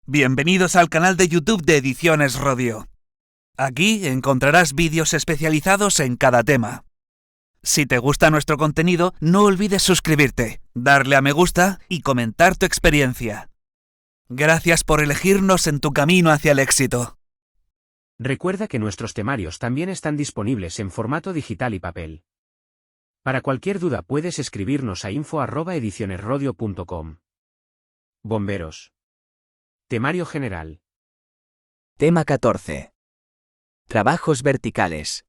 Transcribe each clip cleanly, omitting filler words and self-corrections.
Bienvenidos al canal de YouTube de Ediciones Rodio. Aquí encontrarás vídeos especializados en cada tema. Si te gusta nuestro contenido, no olvides suscribirte, darle a me gusta y comentar tu experiencia. Gracias por elegirnos en tu camino hacia el éxito. Recuerda que nuestros temarios también están disponibles en formato digital y papel. Para cualquier duda puedes escribirnos a info@edicionesrodio.com. Bomberos. Temario general. Tema 14. Trabajos verticales.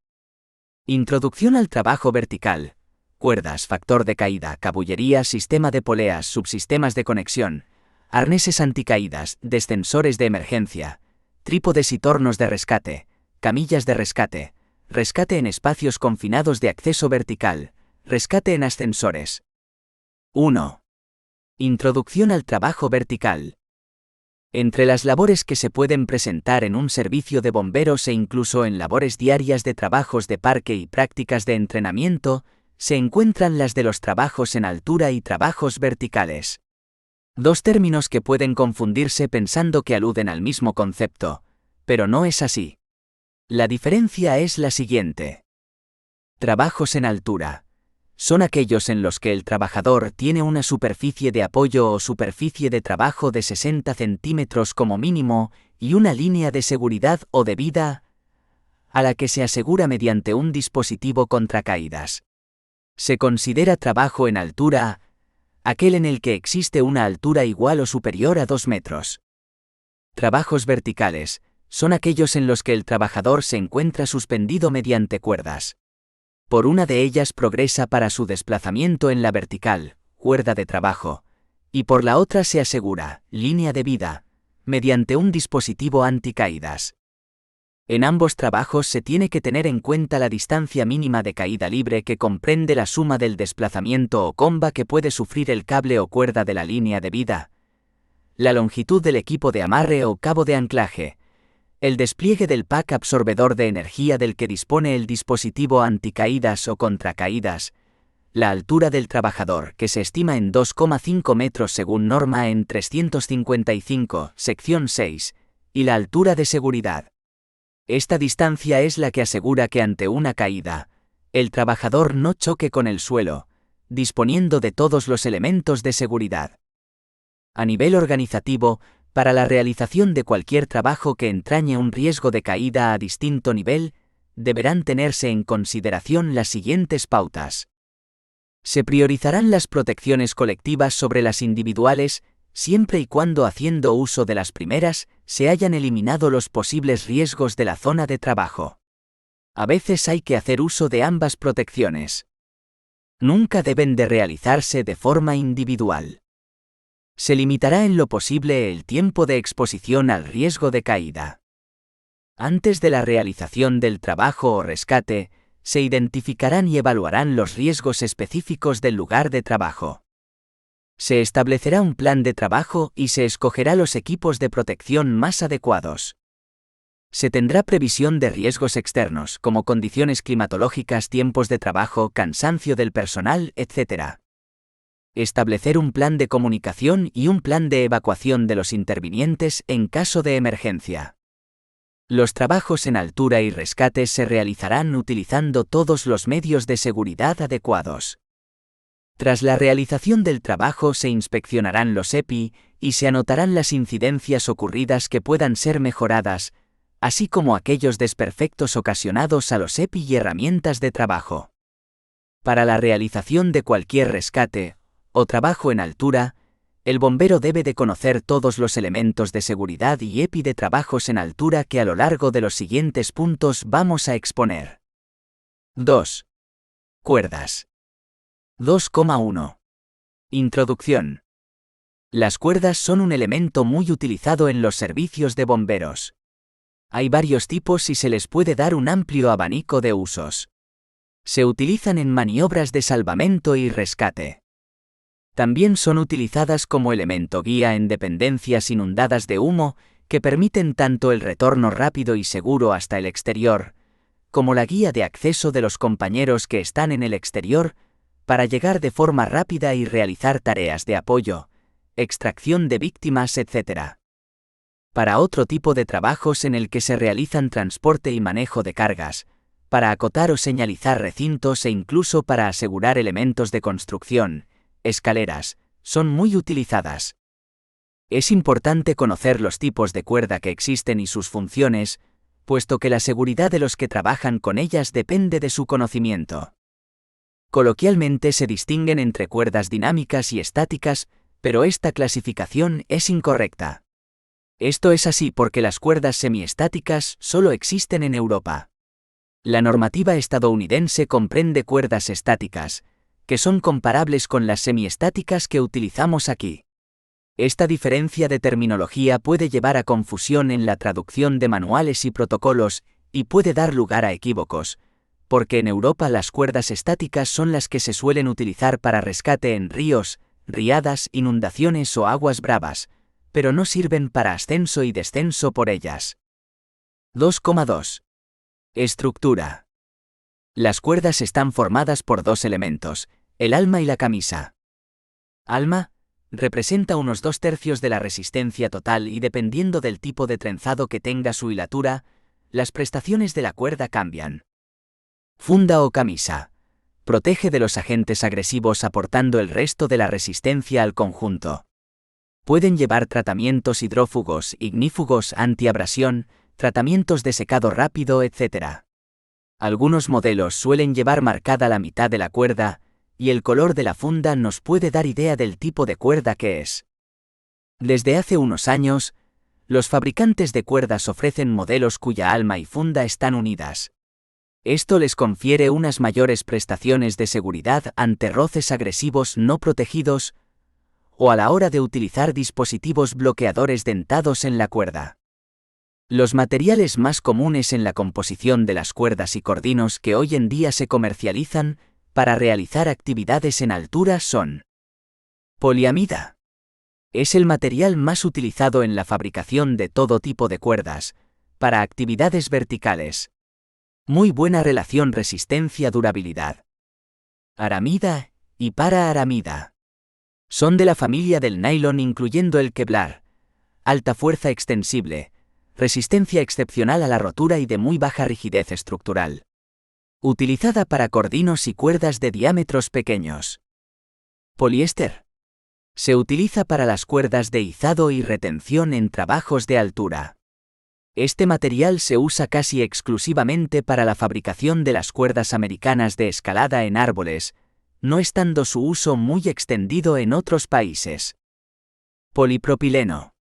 Introducción al trabajo vertical. Cuerdas, factor de caída, cabullería, sistema de poleas, subsistemas de conexión, arneses anticaídas, descensores de emergencia, trípodes y tornos de rescate, camillas de rescate, rescate en espacios confinados de acceso vertical, rescate en ascensores. 1. Introducción al trabajo vertical. Entre las labores que se pueden presentar en un servicio de bomberos e incluso en labores diarias de trabajos de parque y prácticas de entrenamiento, se encuentran las de los trabajos en altura y trabajos verticales. Dos términos que pueden confundirse pensando que aluden al mismo concepto, pero no es así. La diferencia es la siguiente. Trabajos en altura. Son aquellos en los que el trabajador tiene una superficie de apoyo o superficie de trabajo de 60 centímetros como mínimo y una línea de seguridad o de vida a la que se asegura mediante un dispositivo contra caídas. Se considera trabajo en altura aquel en el que existe una altura igual o superior a 2 metros. Trabajos verticales son aquellos en los que el trabajador se encuentra suspendido mediante cuerdas. Por una de ellas progresa para su desplazamiento en la vertical, cuerda de trabajo, y por la otra se asegura, línea de vida, mediante un dispositivo anticaídas. En ambos trabajos se tiene que tener en cuenta la distancia mínima de caída libre que comprende la suma del desplazamiento o comba que puede sufrir el cable o cuerda de la línea de vida, la longitud del equipo de amarre o cabo de anclaje, el despliegue del pack absorbedor de energía del que dispone el dispositivo anticaídas o contracaídas, la altura del trabajador, que se estima en 2,5 metros según norma en 355, sección 6, y la altura de seguridad. Esta distancia es la que asegura que ante una caída, el trabajador no choque con el suelo, disponiendo de todos los elementos de seguridad. A nivel organizativo, para la realización de cualquier trabajo que entrañe un riesgo de caída a distinto nivel, deberán tenerse en consideración las siguientes pautas. Se priorizarán las protecciones colectivas sobre las individuales, siempre y cuando haciendo uso de las primeras, se hayan eliminado los posibles riesgos de la zona de trabajo. A veces hay que hacer uso de ambas protecciones. Nunca deben de realizarse de forma individual. Se limitará en lo posible el tiempo de exposición al riesgo de caída. Antes de la realización del trabajo o rescate, se identificarán y evaluarán los riesgos específicos del lugar de trabajo. Se establecerá un plan de trabajo y se escogerá los equipos de protección más adecuados. Se tendrá previsión de riesgos externos, como condiciones climatológicas, tiempos de trabajo, cansancio del personal, etc. Establecer un plan de comunicación y un plan de evacuación de los intervinientes en caso de emergencia. Los trabajos en altura y rescate se realizarán utilizando todos los medios de seguridad adecuados. Tras la realización del trabajo se inspeccionarán los EPI y se anotarán las incidencias ocurridas que puedan ser mejoradas, así como aquellos desperfectos ocasionados a los EPI y herramientas de trabajo. Para la realización de cualquier rescate o trabajo en altura, el bombero debe de conocer todos los elementos de seguridad y EPI de trabajos en altura que a lo largo de los siguientes puntos vamos a exponer. 2. Cuerdas. 2,1. Introducción. Las cuerdas son un elemento muy utilizado en los servicios de bomberos. Hay varios tipos y se les puede dar un amplio abanico de usos. Se utilizan en maniobras de salvamento y rescate. También son utilizadas como elemento guía en dependencias inundadas de humo, que permiten tanto el retorno rápido y seguro hasta el exterior, como la guía de acceso de los compañeros que están en el exterior, para llegar de forma rápida y realizar tareas de apoyo, extracción de víctimas, etc. para otro tipo de trabajos en el que se realizan transporte y manejo de cargas, para acotar o señalizar recintos e incluso para asegurar elementos de construcción, escaleras, son muy utilizadas. Es importante conocer los tipos de cuerda que existen y sus funciones, puesto que la seguridad de los que trabajan con ellas depende de su conocimiento. Coloquialmente se distinguen entre cuerdas dinámicas y estáticas, pero esta clasificación es incorrecta. Esto es así porque las cuerdas semiestáticas solo existen en Europa. La normativa estadounidense comprende cuerdas estáticas, que son comparables con las semiestáticas que utilizamos aquí. Esta diferencia de terminología puede llevar a confusión en la traducción de manuales y protocolos, y puede dar lugar a equívocos, porque en Europa las cuerdas estáticas son las que se suelen utilizar para rescate en ríos, riadas, inundaciones o aguas bravas, pero no sirven para ascenso y descenso por ellas. 2,2. Estructura. Las cuerdas están formadas por dos elementos, el alma y la camisa. Alma representa unos 2/3 de la resistencia total y dependiendo del tipo de trenzado que tenga su hilatura, las prestaciones de la cuerda cambian. Funda o camisa. Protege de los agentes agresivos aportando el resto de la resistencia al conjunto. Pueden llevar tratamientos hidrófugos, ignífugos, antiabrasión, tratamientos de secado rápido, etc. Algunos modelos suelen llevar marcada la mitad de la cuerda, y el color de la funda nos puede dar idea del tipo de cuerda que es. Desde hace unos años, los fabricantes de cuerdas ofrecen modelos cuya alma y funda están unidas. Esto les confiere unas mayores prestaciones de seguridad ante roces agresivos no protegidos o a la hora de utilizar dispositivos bloqueadores dentados en la cuerda. Los materiales más comunes en la composición de las cuerdas y cordinos que hoy en día se comercializan para realizar actividades en altura son: poliamida. Es el material más utilizado en la fabricación de todo tipo de cuerdas, para actividades verticales. Muy buena relación resistencia-durabilidad. Aramida y para-aramida. Son de la familia del nylon incluyendo el Kevlar. Alta fuerza extensible, resistencia excepcional a la rotura y de muy baja rigidez estructural. Utilizada para cordinos y cuerdas de diámetros pequeños. Poliéster. Se utiliza para las cuerdas de izado y retención en trabajos de altura. Este material se usa casi exclusivamente para la fabricación de las cuerdas americanas de escalada en árboles, no estando su uso muy extendido en otros países. Polipropileno.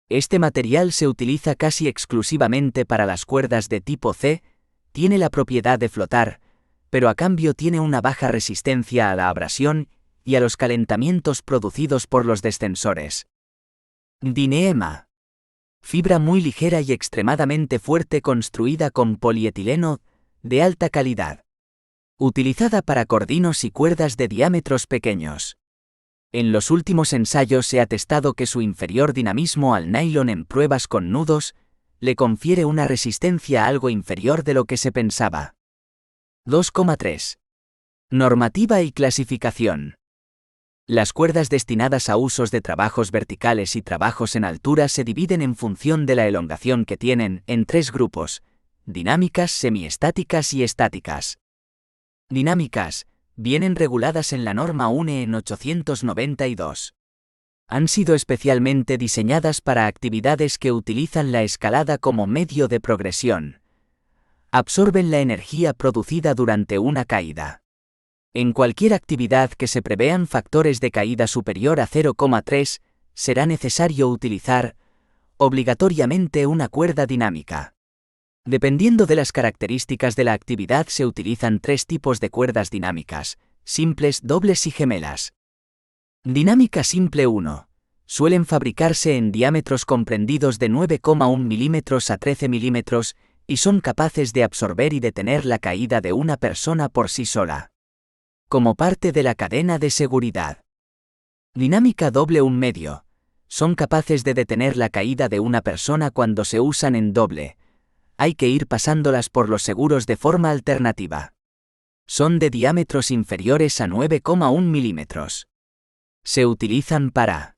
Este material se utiliza casi exclusivamente para las cuerdas de tipo C, tiene la propiedad de flotar, pero a cambio tiene una baja resistencia a la abrasión y a los calentamientos producidos por los descensores. Dyneema. Fibra muy ligera y extremadamente fuerte construida con polietileno, de alta calidad. Utilizada para cordinos y cuerdas de diámetros pequeños. En los últimos ensayos se ha testado que su inferior dinamismo al nylon en pruebas con nudos le confiere una resistencia algo inferior de lo que se pensaba. 2,3. Normativa y clasificación. Las cuerdas destinadas a usos de trabajos verticales y trabajos en altura se dividen en función de la elongación que tienen en 3 grupos: dinámicas, semiestáticas y estáticas. Dinámicas vienen reguladas en la norma UNE en 892. Han sido especialmente diseñadas para actividades que utilizan la escalada como medio de progresión. Absorben la energía producida durante una caída. En cualquier actividad que se prevean factores de caída superior a 0,3, será necesario utilizar, obligatoriamente, una cuerda dinámica. Dependiendo de las características de la actividad se utilizan 3 tipos de cuerdas dinámicas: simples, dobles y gemelas. Dinámica simple 1. Suelen fabricarse en diámetros comprendidos de 9,1 mm a 13 mm, y son capaces de absorber y detener la caída de una persona por sí sola. Como parte de la cadena de seguridad. Dinámica doble 1 medio. Son capaces de detener la caída de una persona cuando se usan en doble. Hay que ir pasándolas por los seguros de forma alternativa. Son de diámetros inferiores a 9,1 mm. Se utilizan para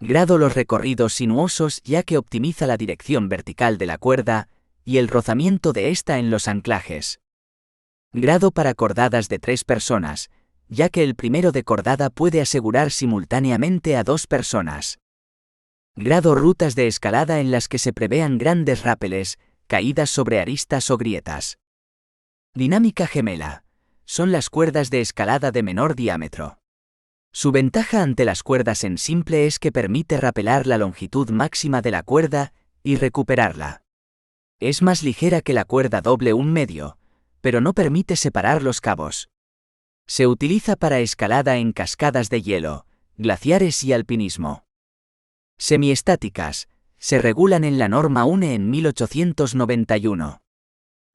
Grado los recorridos sinuosos ya que optimiza la dirección vertical de la cuerda y el rozamiento de esta en los anclajes. Grado para cordadas de 3 personas, ya que el primero de cordada puede asegurar simultáneamente a 2 personas. Grado rutas de escalada en las que se prevean grandes rápeles, caídas sobre aristas o grietas. Dinámica gemela. Son las cuerdas de escalada de menor diámetro. Su ventaja ante las cuerdas en simple es que permite rapelar la longitud máxima de la cuerda y recuperarla. Es más ligera que la cuerda doble 1/2, pero no permite separar los cabos. Se utiliza para escalada en cascadas de hielo, glaciares y alpinismo. Semiestáticas. Se regulan en la norma UNE en 1891.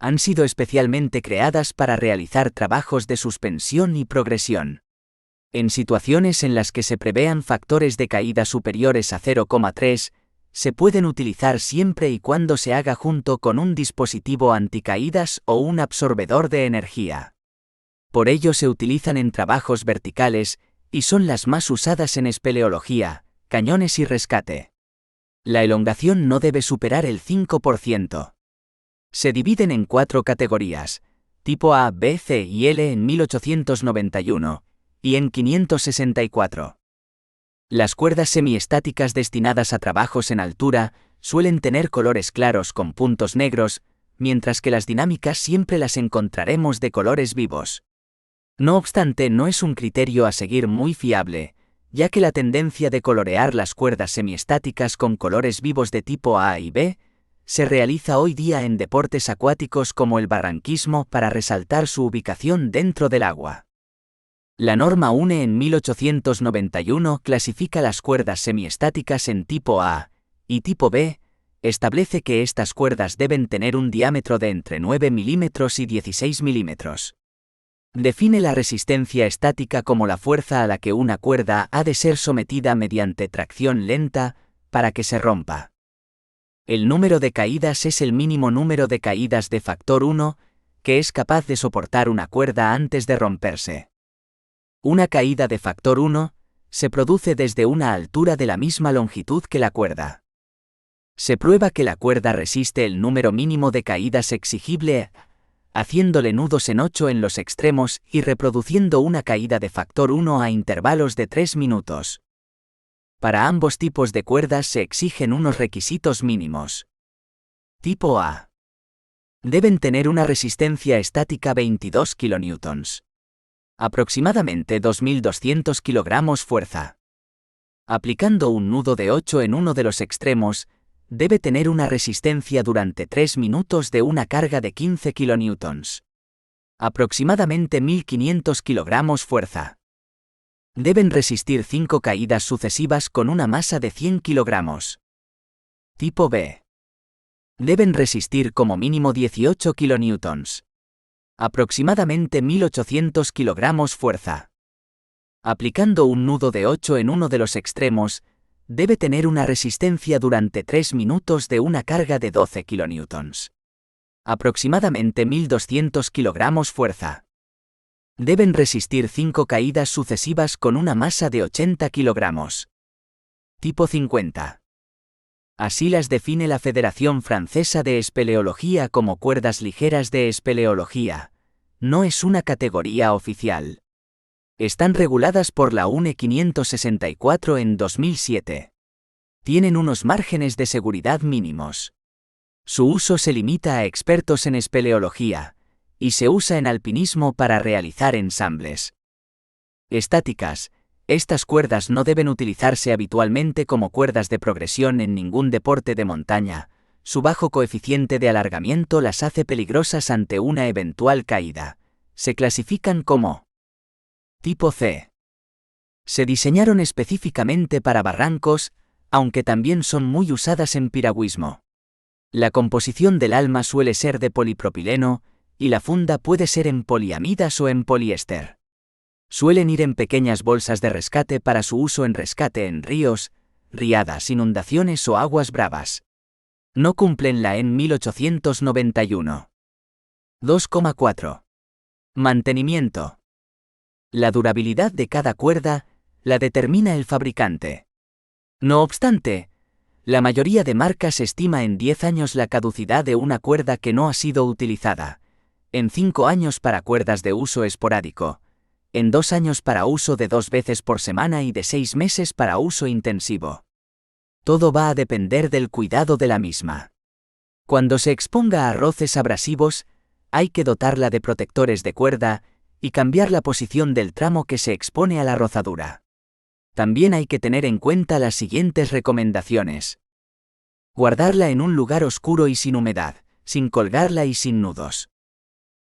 Han sido especialmente creadas para realizar trabajos de suspensión y progresión. En situaciones en las que se prevean factores de caída superiores a 0,3, se pueden utilizar siempre y cuando se haga junto con un dispositivo anticaídas o un absorbedor de energía. Por ello se utilizan en trabajos verticales, y son las más usadas en espeleología, cañones y rescate. La elongación no debe superar el 5%. Se dividen en 4 categorías, tipo A, B, C y L en 1891, y en 564. Las cuerdas semiestáticas destinadas a trabajos en altura suelen tener colores claros con puntos negros, mientras que las dinámicas siempre las encontraremos de colores vivos. No obstante, no es un criterio a seguir muy fiable, ya que la tendencia de colorear las cuerdas semiestáticas con colores vivos de tipo A y B se realiza hoy día en deportes acuáticos como el barranquismo para resaltar su ubicación dentro del agua. La norma UNE en 1891 clasifica las cuerdas semiestáticas en tipo A y tipo B, establece que estas cuerdas deben tener un diámetro de entre 9 milímetros y 16 milímetros. Define la resistencia estática como la fuerza a la que una cuerda ha de ser sometida mediante tracción lenta para que se rompa. El número de caídas es el mínimo número de caídas de factor 1 que es capaz de soportar una cuerda antes de romperse. Una caída de factor 1 se produce desde una altura de la misma longitud que la cuerda. Se prueba que la cuerda resiste el número mínimo de caídas exigible, haciéndole nudos en 8 en los extremos y reproduciendo una caída de factor 1 a intervalos de 3 minutos. Para ambos tipos de cuerdas se exigen unos requisitos mínimos. Tipo A. Deben tener una resistencia estática 22 kN. Aproximadamente 2.200 kg fuerza. Aplicando un nudo de 8 en uno de los extremos, debe tener una resistencia durante 3 minutos de una carga de 15 kN. Aproximadamente 1.500 kg fuerza. Deben resistir 5 caídas sucesivas con una masa de 100 kg. Tipo B. Deben resistir como mínimo 18 kN. Aproximadamente 1.800 kg fuerza. Aplicando un nudo de 8 en uno de los extremos, debe tener una resistencia durante 3 minutos de una carga de 12 kN. Aproximadamente 1.200 kg fuerza. Deben resistir 5 caídas sucesivas con una masa de 80 kg. Tipo 50. Así las define la Federación Francesa de Espeleología como cuerdas ligeras de espeleología. No es una categoría oficial. Están reguladas por la UNE 564 en 2007. Tienen unos márgenes de seguridad mínimos. Su uso se limita a expertos en espeleología, y se usa en alpinismo para realizar ensambles. Estáticas. Estas cuerdas no deben utilizarse habitualmente como cuerdas de progresión en ningún deporte de montaña. Su bajo coeficiente de alargamiento las hace peligrosas ante una eventual caída. Se clasifican como tipo C. Se diseñaron específicamente para barrancos, aunque también son muy usadas en piragüismo. La composición del alma suele ser de polipropileno, y la funda puede ser en poliamidas o en poliéster. Suelen ir en pequeñas bolsas de rescate para su uso en rescate en ríos, riadas, inundaciones o aguas bravas. No cumplen la EN 1891. 2,4. Mantenimiento. La durabilidad de cada cuerda la determina el fabricante. No obstante, la mayoría de marcas estima en 10 años la caducidad de una cuerda que no ha sido utilizada, en 5 años para cuerdas de uso esporádico, en 2 años para uso de 2 veces por semana y de 6 meses para uso intensivo. Todo va a depender del cuidado de la misma. Cuando se exponga a roces abrasivos, hay que dotarla de protectores de cuerda y cambiar la posición del tramo que se expone a la rozadura. También hay que tener en cuenta las siguientes recomendaciones. Guardarla en un lugar oscuro y sin humedad, sin colgarla y sin nudos.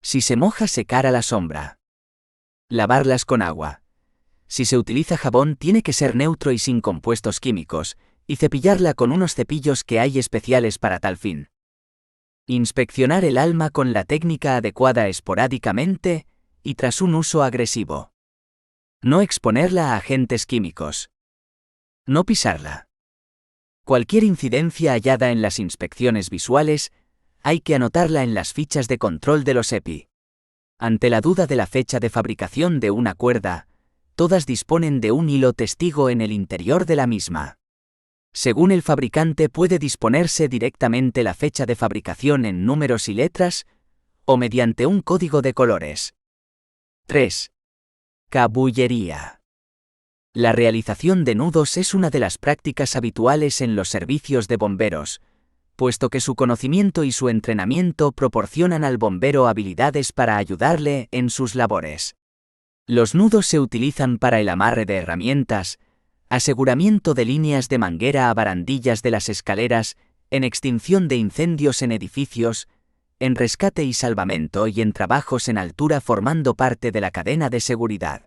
Si se moja, secar a la sombra. Lavarlas con agua. Si se utiliza jabón, tiene que ser neutro y sin compuestos químicos, y cepillarla con unos cepillos que hay especiales para tal fin. Inspeccionar el alma con la técnica adecuada esporádicamente y tras un uso agresivo. No exponerla a agentes químicos. No pisarla. Cualquier incidencia hallada en las inspecciones visuales, hay que anotarla en las fichas de control de los EPI. Ante la duda de la fecha de fabricación de una cuerda, todas disponen de un hilo testigo en el interior de la misma. Según el fabricante puede disponerse directamente la fecha de fabricación en números y letras, o mediante un código de colores. 3. Cabullería. La realización de nudos es una de las prácticas habituales en los servicios de bomberos, puesto que su conocimiento y su entrenamiento proporcionan al bombero habilidades para ayudarle en sus labores. Los nudos se utilizan para el amarre de herramientas, aseguramiento de líneas de manguera a barandillas de las escaleras, en extinción de incendios en edificios, en rescate y salvamento y en trabajos en altura formando parte de la cadena de seguridad.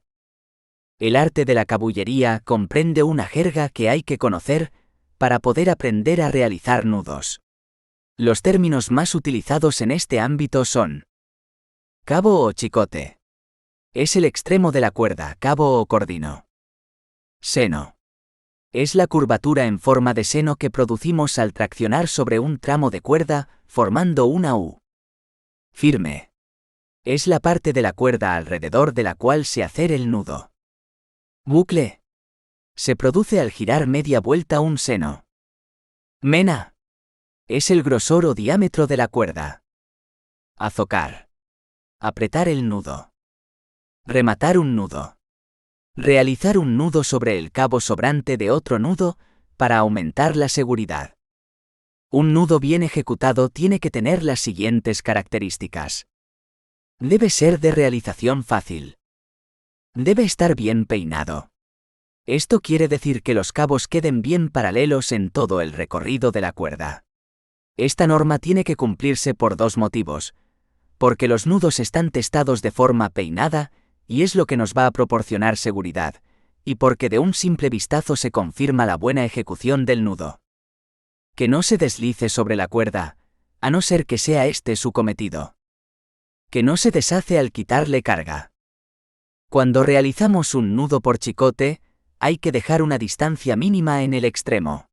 El arte de la cabullería comprende una jerga que hay que conocer para poder aprender a realizar nudos. Los términos más utilizados en este ámbito son cabo o chicote. Es el extremo de la cuerda, cabo o cordino. Seno. Es la curvatura en forma de seno que producimos al traccionar sobre un tramo de cuerda, formando una U. Firme. Es la parte de la cuerda alrededor de la cual se hace el nudo. Bucle. Se produce al girar media vuelta un seno. Mena. Es el grosor o diámetro de la cuerda. Azocar. Apretar el nudo. Rematar un nudo. Realizar un nudo sobre el cabo sobrante de otro nudo, para aumentar la seguridad. Un nudo bien ejecutado tiene que tener las siguientes características. Debe ser de realización fácil. Debe estar bien peinado. Esto quiere decir que los cabos queden bien paralelos en todo el recorrido de la cuerda. Esta norma tiene que cumplirse por dos motivos, porque los nudos están testados de forma peinada, y es lo que nos va a proporcionar seguridad, y porque de un simple vistazo se confirma la buena ejecución del nudo. Que no se deslice sobre la cuerda, a no ser que sea este su cometido. Que no se deshace al quitarle carga. Cuando realizamos un nudo por chicote, hay que dejar una distancia mínima en el extremo.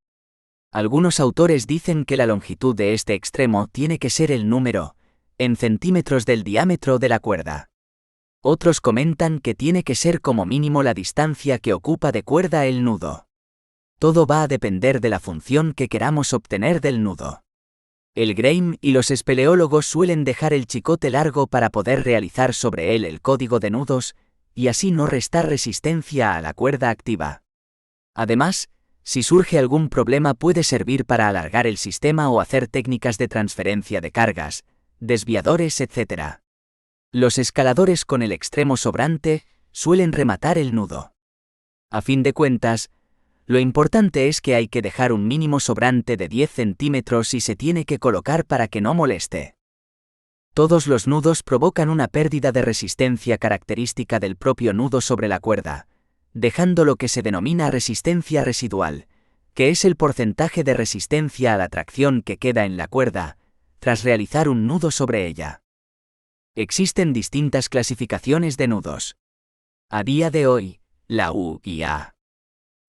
Algunos autores dicen que la longitud de este extremo tiene que ser el número, en centímetros del diámetro de la cuerda. Otros comentan que tiene que ser como mínimo la distancia que ocupa de cuerda el nudo. Todo va a depender de la función que queramos obtener del nudo. El Graham y los espeleólogos suelen dejar el chicote largo para poder realizar sobre él el código de nudos, y así no restar resistencia a la cuerda activa. Además, si surge algún problema puede servir para alargar el sistema o hacer técnicas de transferencia de cargas, desviadores, etc. Los escaladores con el extremo sobrante suelen rematar el nudo. A fin de cuentas, lo importante es que hay que dejar un mínimo sobrante de 10 centímetros y se tiene que colocar para que no moleste. Todos los nudos provocan una pérdida de resistencia característica del propio nudo sobre la cuerda, dejando lo que se denomina resistencia residual, que es el porcentaje de resistencia a la tracción que queda en la cuerda, tras realizar un nudo sobre ella. Existen distintas clasificaciones de nudos. A día de hoy, la UIA,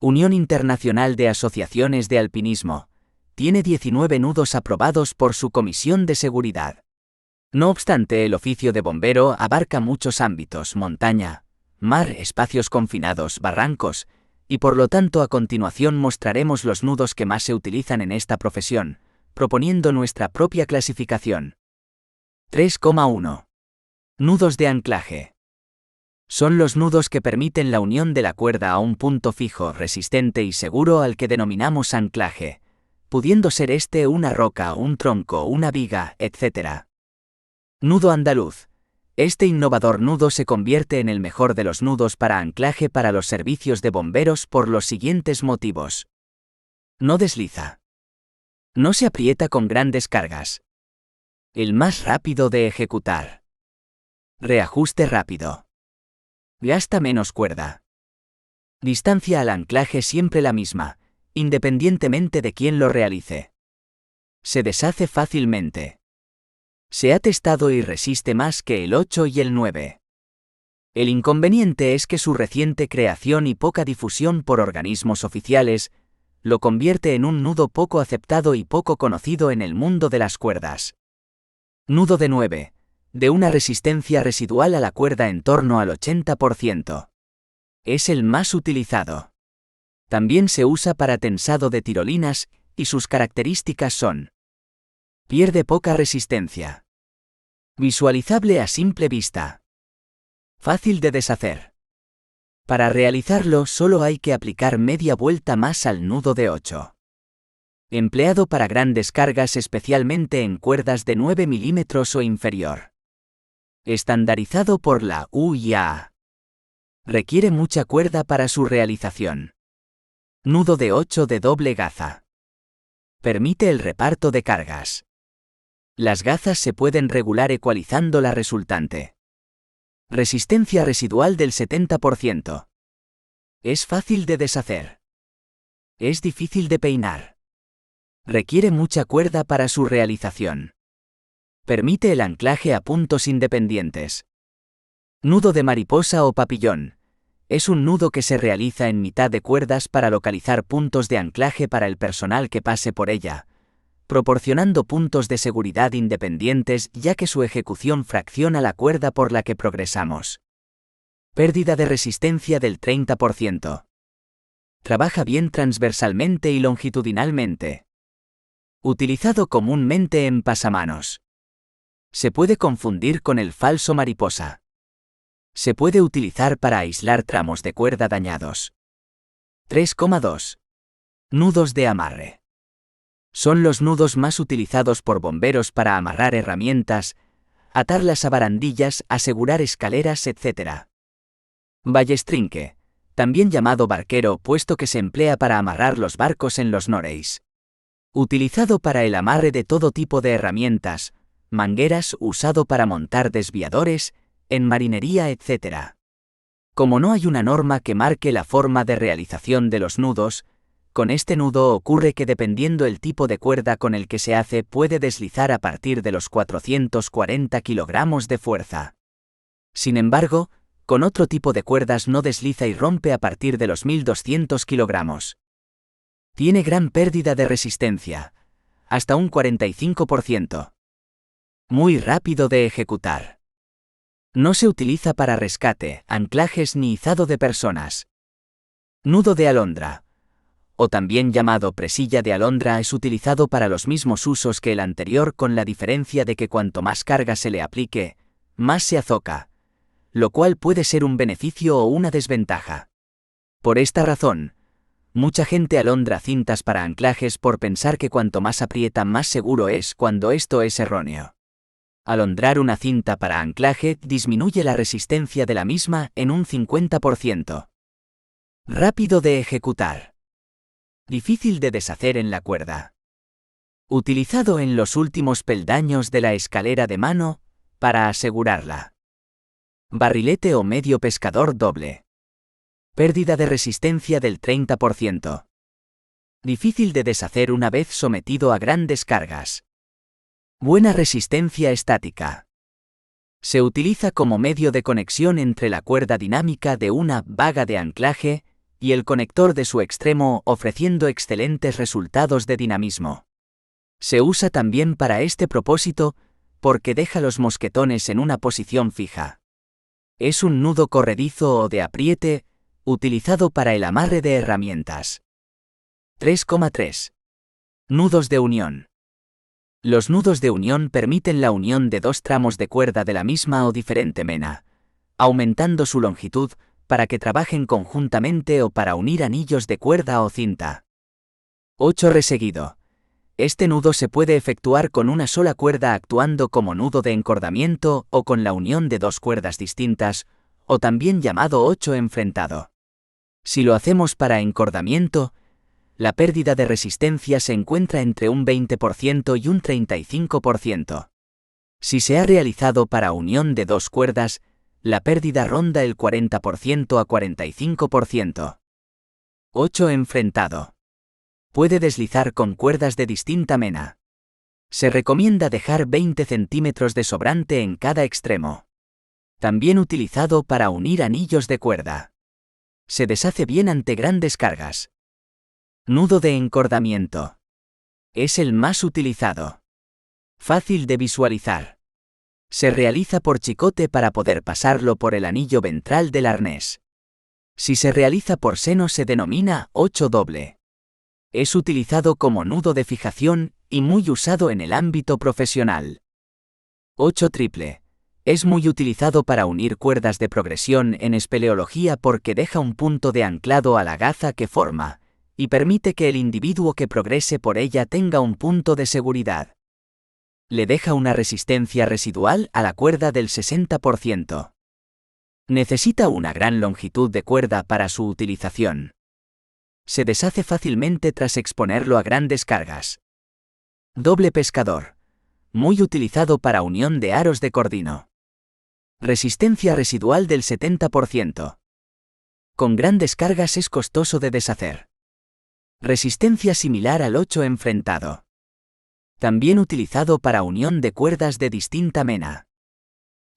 Unión Internacional de Asociaciones de Alpinismo, tiene 19 nudos aprobados por su Comisión de Seguridad. No obstante, el oficio de bombero abarca muchos ámbitos: montaña, mar, espacios confinados, barrancos, Y por lo tanto a continuación mostraremos los nudos que más se utilizan en esta profesión, proponiendo nuestra propia clasificación. 3,1. Nudos de anclaje. Son los nudos que permiten la unión de la cuerda a un punto fijo, resistente y seguro al que denominamos anclaje, pudiendo ser este una roca, un tronco, una viga, etc. Nudo andaluz. Este innovador nudo se convierte en el mejor de los nudos para anclaje para los servicios de bomberos por los siguientes motivos. No desliza. No se aprieta con grandes cargas. El más rápido de ejecutar. Reajuste rápido. Gasta menos cuerda. Distancia al anclaje siempre la misma, independientemente de quién lo realice. Se deshace fácilmente. Se ha testado y resiste más que el 8 y el 9. El inconveniente es que su reciente creación y poca difusión por organismos oficiales lo convierte en un nudo poco aceptado y poco conocido en el mundo de las cuerdas. Nudo de 9, de una resistencia residual a la cuerda en torno al 80%. Es el más utilizado. También se usa para tensado de tirolinas y sus características son: pierde poca resistencia. Visualizable a simple vista. Fácil de deshacer. Para realizarlo solo hay que aplicar media vuelta más al nudo de 8. Empleado para grandes cargas, especialmente en cuerdas de 9 milímetros o inferior. Estandarizado por la UIA. Requiere mucha cuerda para su realización. Nudo de 8 de doble gaza. Permite el reparto de cargas. Las gazas se pueden regular ecualizando la resultante. Resistencia residual del 70%. Es fácil de deshacer. Es difícil de peinar. Requiere mucha cuerda para su realización. Permite el anclaje a puntos independientes. Nudo de mariposa o papillón. Es un nudo que se realiza en mitad de cuerdas para localizar puntos de anclaje para el personal que pase por ella, proporcionando puntos de seguridad independientes ya que su ejecución fracciona la cuerda por la que progresamos. Pérdida de resistencia del 30%. Trabaja bien transversalmente y longitudinalmente. Utilizado comúnmente en pasamanos. Se puede confundir con el falso mariposa. Se puede utilizar para aislar tramos de cuerda dañados. 3,2. Nudos de amarre. Son los nudos más utilizados por bomberos para amarrar herramientas, atarlas a barandillas, asegurar escaleras, etc. Ballestrinque, también llamado barquero, puesto que se emplea para amarrar los barcos en los noreis. Utilizado para el amarre de todo tipo de herramientas, mangueras, usado para montar desviadores, en marinería, etc. Como no hay una norma que marque la forma de realización de los nudos, con este nudo ocurre que dependiendo el tipo de cuerda con el que se hace puede deslizar a partir de los 440 kilogramos de fuerza. Sin embargo, con otro tipo de cuerdas no desliza y rompe a partir de los 1200 kilogramos. Tiene gran pérdida de resistencia, hasta un 45%. Muy rápido de ejecutar. No se utiliza para rescate, anclajes ni izado de personas. Nudo de alondra, o también llamado presilla de alondra, es utilizado para los mismos usos que el anterior, con la diferencia de que cuanto más carga se le aplique, más se azoca, lo cual puede ser un beneficio o una desventaja. Por esta razón, mucha gente alondra cintas para anclajes por pensar que cuanto más aprieta más seguro es, cuando esto es erróneo. Alondrar una cinta para anclaje disminuye la resistencia de la misma en un 50%. Rápido de ejecutar. Difícil de deshacer en la cuerda. Utilizado en los últimos peldaños de la escalera de mano, para asegurarla. Barrilete o medio pescador doble. Pérdida de resistencia del 30%. Difícil de deshacer una vez sometido a grandes cargas. Buena resistencia estática. Se utiliza como medio de conexión entre la cuerda dinámica de una vaga de anclaje y el conector de su extremo, ofreciendo excelentes resultados de dinamismo. Se usa también para este propósito, porque deja los mosquetones en una posición fija. Es un nudo corredizo o de apriete, Utilizado para el amarre de herramientas. 3,3. Nudos de unión. Los nudos de unión permiten la unión de dos tramos de cuerda de la misma o diferente mena, aumentando su longitud para que trabajen conjuntamente o para unir anillos de cuerda o cinta. 8 reseguido. Este nudo se puede efectuar con una sola cuerda actuando como nudo de encordamiento o con la unión de dos cuerdas distintas, o también llamado 8 enfrentado. Si lo hacemos para encordamiento, la pérdida de resistencia se encuentra entre un 20% y un 35%. Si se ha realizado para unión de dos cuerdas, la pérdida ronda el 40% a 45%. 8 enfrentado. Puede deslizar con cuerdas de distinta mena. Se recomienda dejar 20 centímetros de sobrante en cada extremo. También utilizado para unir anillos de cuerda. Se deshace bien ante grandes cargas. Nudo de encordamiento. Es el más utilizado. Fácil de visualizar. Se realiza por chicote para poder pasarlo por el anillo ventral del arnés. Si se realiza por seno se denomina 8 doble. Es utilizado como nudo de fijación y muy usado en el ámbito profesional. 8 triple. Es muy utilizado para unir cuerdas de progresión en espeleología porque deja un punto de anclado a la gaza que forma, y permite que el individuo que progrese por ella tenga un punto de seguridad. Le deja una resistencia residual a la cuerda del 60%. Necesita una gran longitud de cuerda para su utilización. Se deshace fácilmente tras exponerlo a grandes cargas. Doble pescador. Muy utilizado para unión de aros de cordino. Resistencia residual del 70%. Con grandes cargas es costoso de deshacer. Resistencia similar al 8 enfrentado. También utilizado para unión de cuerdas de distinta mena.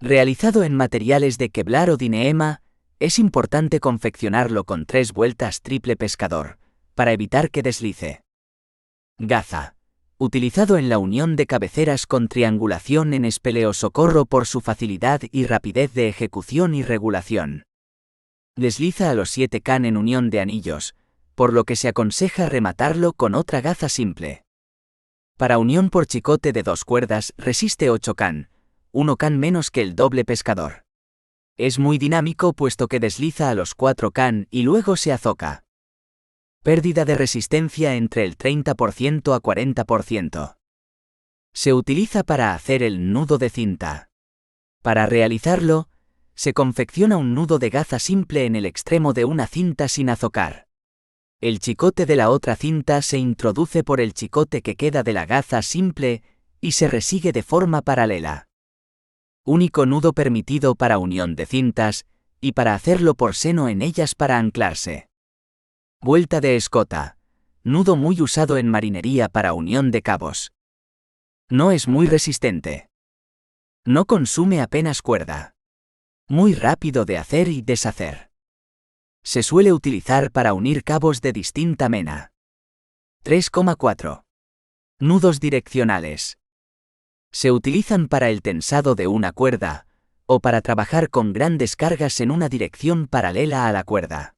Realizado en materiales de Kevlar o Dyneema, es importante confeccionarlo con 3 vueltas triple pescador, para evitar que deslice. Gaza. Utilizado en la unión de cabeceras con triangulación en espeleosocorro por su facilidad y rapidez de ejecución y regulación. Desliza a los 7 can en unión de anillos, por lo que se aconseja rematarlo con otra gaza simple. Para unión por chicote de 2 cuerdas resiste 8 can, 1 can menos que el doble pescador. Es muy dinámico puesto que desliza a los 4 can y luego se azoca. Pérdida de resistencia entre el 30% a 40%. Se utiliza para hacer el nudo de cinta. Para realizarlo, se confecciona un nudo de gaza simple en el extremo de una cinta sin azocar. El chicote de la otra cinta se introduce por el chicote que queda de la gaza simple y se resigue de forma paralela. Único nudo permitido para unión de cintas, y para hacerlo por seno en ellas para anclarse. Vuelta de escota. Nudo muy usado en marinería para unión de cabos. No es muy resistente. No consume apenas cuerda. Muy rápido de hacer y deshacer. Se suele utilizar para unir cabos de distinta mena. 3,4. Nudos direccionales. Se utilizan para el tensado de una cuerda, o para trabajar con grandes cargas en una dirección paralela a la cuerda.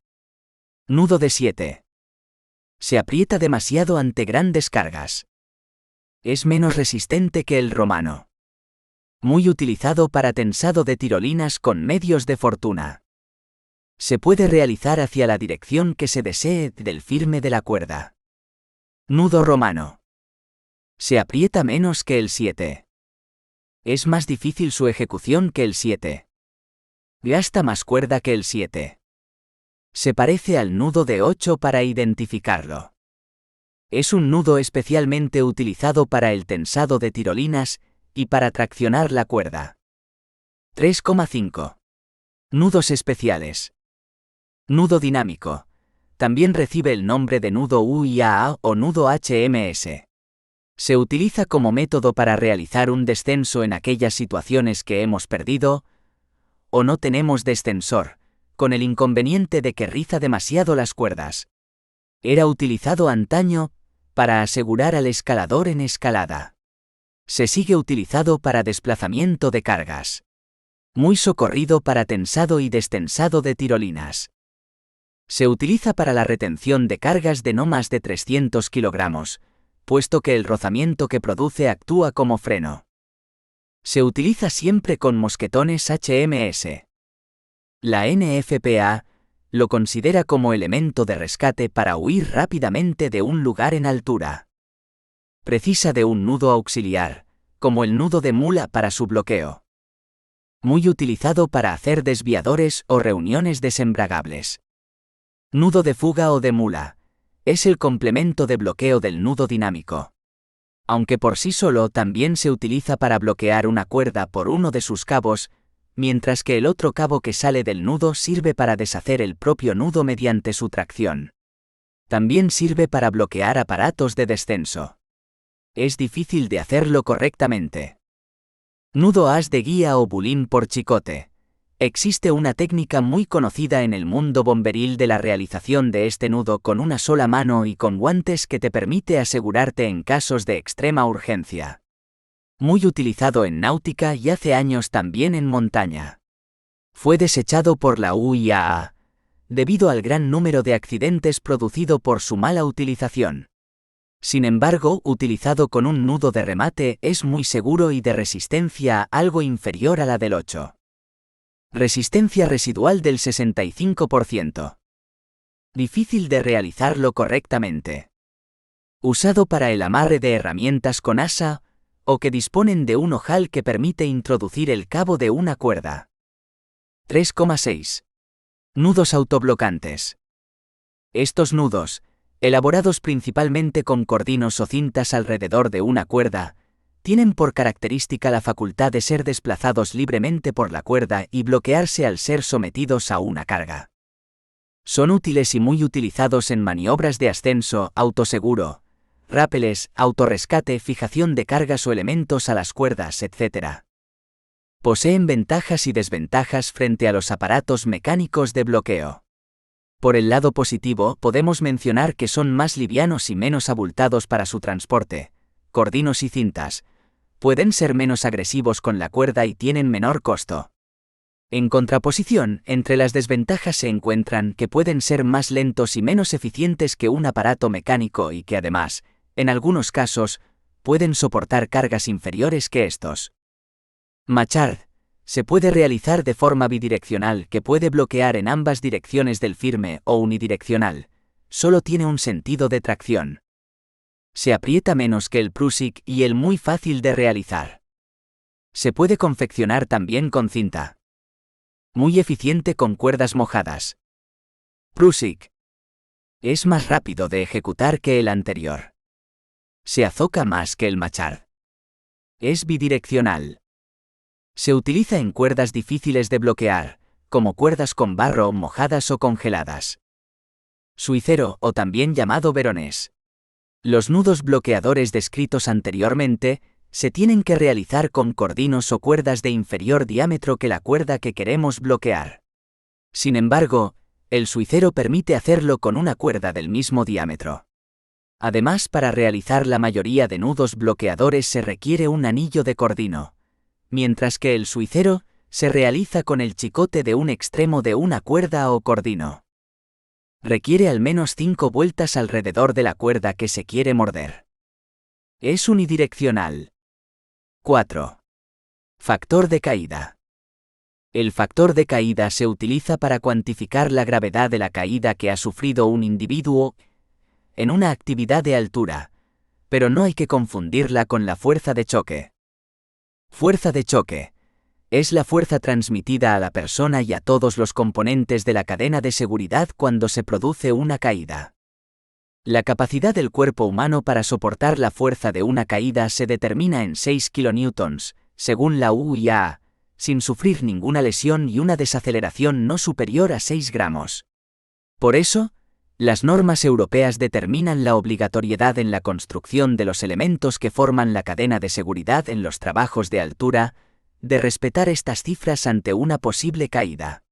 Nudo de 7. Se aprieta demasiado ante grandes cargas. Es menos resistente que el romano. Muy utilizado para tensado de tirolinas con medios de fortuna. Se puede realizar hacia la dirección que se desee del firme de la cuerda. Nudo romano. Se aprieta menos que el 7. Es más difícil su ejecución que el 7. Gasta más cuerda que el 7. Se parece al nudo de 8 para identificarlo. Es un nudo especialmente utilizado para el tensado de tirolinas y para traccionar la cuerda. 3,5. Nudos especiales. Nudo dinámico. También recibe el nombre de nudo UIAA o nudo HMS. Se utiliza como método para realizar un descenso en aquellas situaciones que hemos perdido o no tenemos descensor, con el inconveniente de que riza demasiado las cuerdas. Era utilizado antaño para asegurar al escalador en escalada. Se sigue utilizado para desplazamiento de cargas. Muy socorrido para tensado y destensado de tirolinas. Se utiliza para la retención de cargas de no más de 300 kilogramos, puesto que el rozamiento que produce actúa como freno. Se utiliza siempre con mosquetones HMS. La NFPA lo considera como elemento de rescate para huir rápidamente de un lugar en altura. Precisa de un nudo auxiliar, como el nudo de mula para su bloqueo. Muy utilizado para hacer desviadores o reuniones desembragables. Nudo de fuga o de mula. Es el complemento de bloqueo del nudo dinámico. Aunque por sí solo también se utiliza para bloquear una cuerda por uno de sus cabos, mientras que el otro cabo que sale del nudo sirve para deshacer el propio nudo mediante su tracción. También sirve para bloquear aparatos de descenso. Es difícil de hacerlo correctamente. Nudo as de guía o bulín por chicote. Existe una técnica muy conocida en el mundo bomberil de la realización de este nudo con una sola mano y con guantes que te permite asegurarte en casos de extrema urgencia. Muy utilizado en náutica y hace años también en montaña. Fue desechado por la UIAA, debido al gran número de accidentes producido por su mala utilización. Sin embargo, utilizado con un nudo de remate es muy seguro y de resistencia algo inferior a la del 8. Resistencia residual del 65%. Difícil de realizarlo correctamente. Usado para el amarre de herramientas con asa, o que disponen de un ojal que permite introducir el cabo de una cuerda. 3,6. Nudos autoblocantes. Estos nudos, elaborados principalmente con cordinos o cintas alrededor de una cuerda, tienen por característica la facultad de ser desplazados libremente por la cuerda y bloquearse al ser sometidos a una carga. Son útiles y muy utilizados en maniobras de ascenso, autoseguro, rápeles, autorrescate, fijación de cargas o elementos a las cuerdas, etc. Poseen ventajas y desventajas frente a los aparatos mecánicos de bloqueo. Por el lado positivo, podemos mencionar que son más livianos y menos abultados para su transporte. Cordinos y cintas. Pueden ser menos agresivos con la cuerda y tienen menor costo. En contraposición, entre las desventajas se encuentran que pueden ser más lentos y menos eficientes que un aparato mecánico y que además, en algunos casos, pueden soportar cargas inferiores que estos. Machard. Se puede realizar de forma bidireccional que puede bloquear en ambas direcciones del firme o unidireccional. Solo tiene un sentido de tracción. Se aprieta menos que el Prusik y el muy fácil de realizar. Se puede confeccionar también con cinta. Muy eficiente con cuerdas mojadas. Prusik. Es más rápido de ejecutar que el anterior. Se azoca más que el Machard. Es bidireccional. Se utiliza en cuerdas difíciles de bloquear, como cuerdas con barro mojadas o congeladas. Suicero, o también llamado veronés. Los nudos bloqueadores descritos anteriormente se tienen que realizar con cordinos o cuerdas de inferior diámetro que la cuerda que queremos bloquear. Sin embargo, el suicero permite hacerlo con una cuerda del mismo diámetro. Además, para realizar la mayoría de nudos bloqueadores se requiere un anillo de cordino, mientras que el suicero se realiza con el chicote de un extremo de una cuerda o cordino. Requiere al menos 5 vueltas alrededor de la cuerda que se quiere morder. Es unidireccional. 4. Factor de caída. El factor de caída se utiliza para cuantificar la gravedad de la caída que ha sufrido un individuo en una actividad de altura, pero no hay que confundirla con la fuerza de choque. Fuerza de choque. Es la fuerza transmitida a la persona y a todos los componentes de la cadena de seguridad cuando se produce una caída. La capacidad del cuerpo humano para soportar la fuerza de una caída se determina en 6 kN, según la UIA, sin sufrir ninguna lesión y una desaceleración no superior a 6 gramos. Por eso, las normas europeas determinan la obligatoriedad en la construcción de los elementos que forman la cadena de seguridad en los trabajos de altura, de respetar estas cifras ante una posible caída.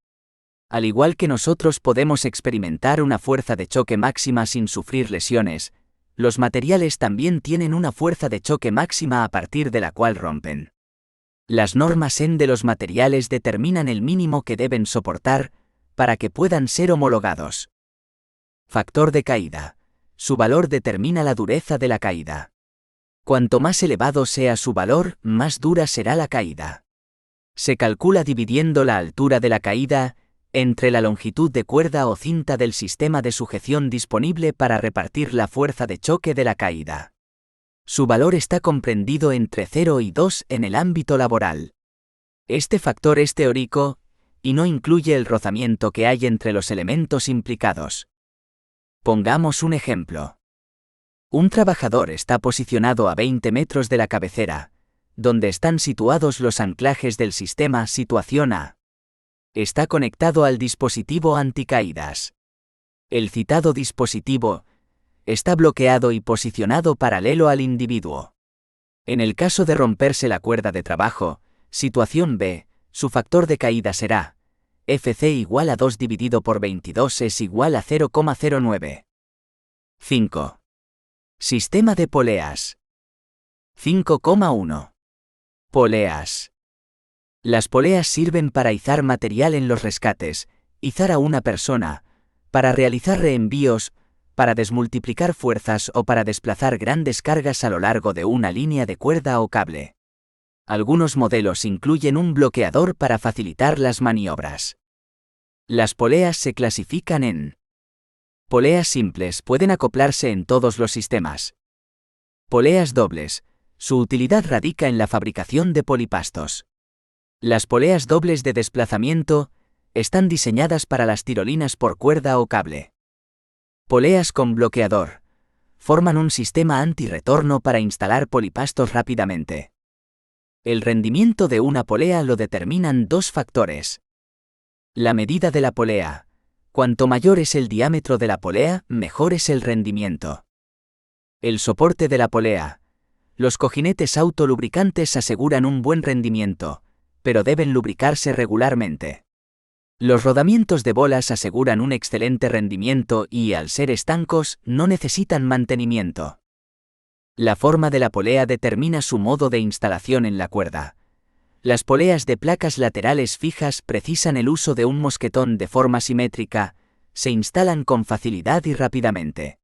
Al igual que nosotros podemos experimentar una fuerza de choque máxima sin sufrir lesiones, los materiales también tienen una fuerza de choque máxima a partir de la cual rompen. Las normas EN de los materiales determinan el mínimo que deben soportar para que puedan ser homologados. Factor de caída. Su valor determina la dureza de la caída. Cuanto más elevado sea su valor, más dura será la caída. Se calcula dividiendo la altura de la caída entre la longitud de cuerda o cinta del sistema de sujeción disponible para repartir la fuerza de choque de la caída. Su valor está comprendido entre 0 y 2 en el ámbito laboral. Este factor es teórico y no incluye el rozamiento que hay entre los elementos implicados. Pongamos un ejemplo. Un trabajador está posicionado a 20 metros de la cabecera, donde están situados los anclajes del sistema situación A. Está conectado al dispositivo anticaídas. El citado dispositivo está bloqueado y posicionado paralelo al individuo. En el caso de romperse la cuerda de trabajo, situación B, su factor de caída será FC igual a 2 dividido por 22 es igual a 0,09. 5. Sistema de poleas. 5,1. Poleas. Las poleas sirven para izar material en los rescates, izar a una persona, para realizar reenvíos, para desmultiplicar fuerzas o para desplazar grandes cargas a lo largo de una línea de cuerda o cable. Algunos modelos incluyen un bloqueador para facilitar las maniobras. Las poleas se clasifican en poleas simples, pueden acoplarse en todos los sistemas. Poleas dobles, su utilidad radica en la fabricación de polipastos. Las poleas dobles de desplazamiento están diseñadas para las tirolinas por cuerda o cable. Poleas con bloqueador forman un sistema antirretorno para instalar polipastos rápidamente. El rendimiento de una polea lo determinan dos factores. La medida de la polea. Cuanto mayor es el diámetro de la polea, mejor es el rendimiento. El soporte de la polea. Los cojinetes autolubricantes aseguran un buen rendimiento, pero deben lubricarse regularmente. Los rodamientos de bolas aseguran un excelente rendimiento y, al ser estancos, no necesitan mantenimiento. La forma de la polea determina su modo de instalación en la cuerda. Las poleas de placas laterales fijas precisan el uso de un mosquetón de forma simétrica, se instalan con facilidad y rápidamente.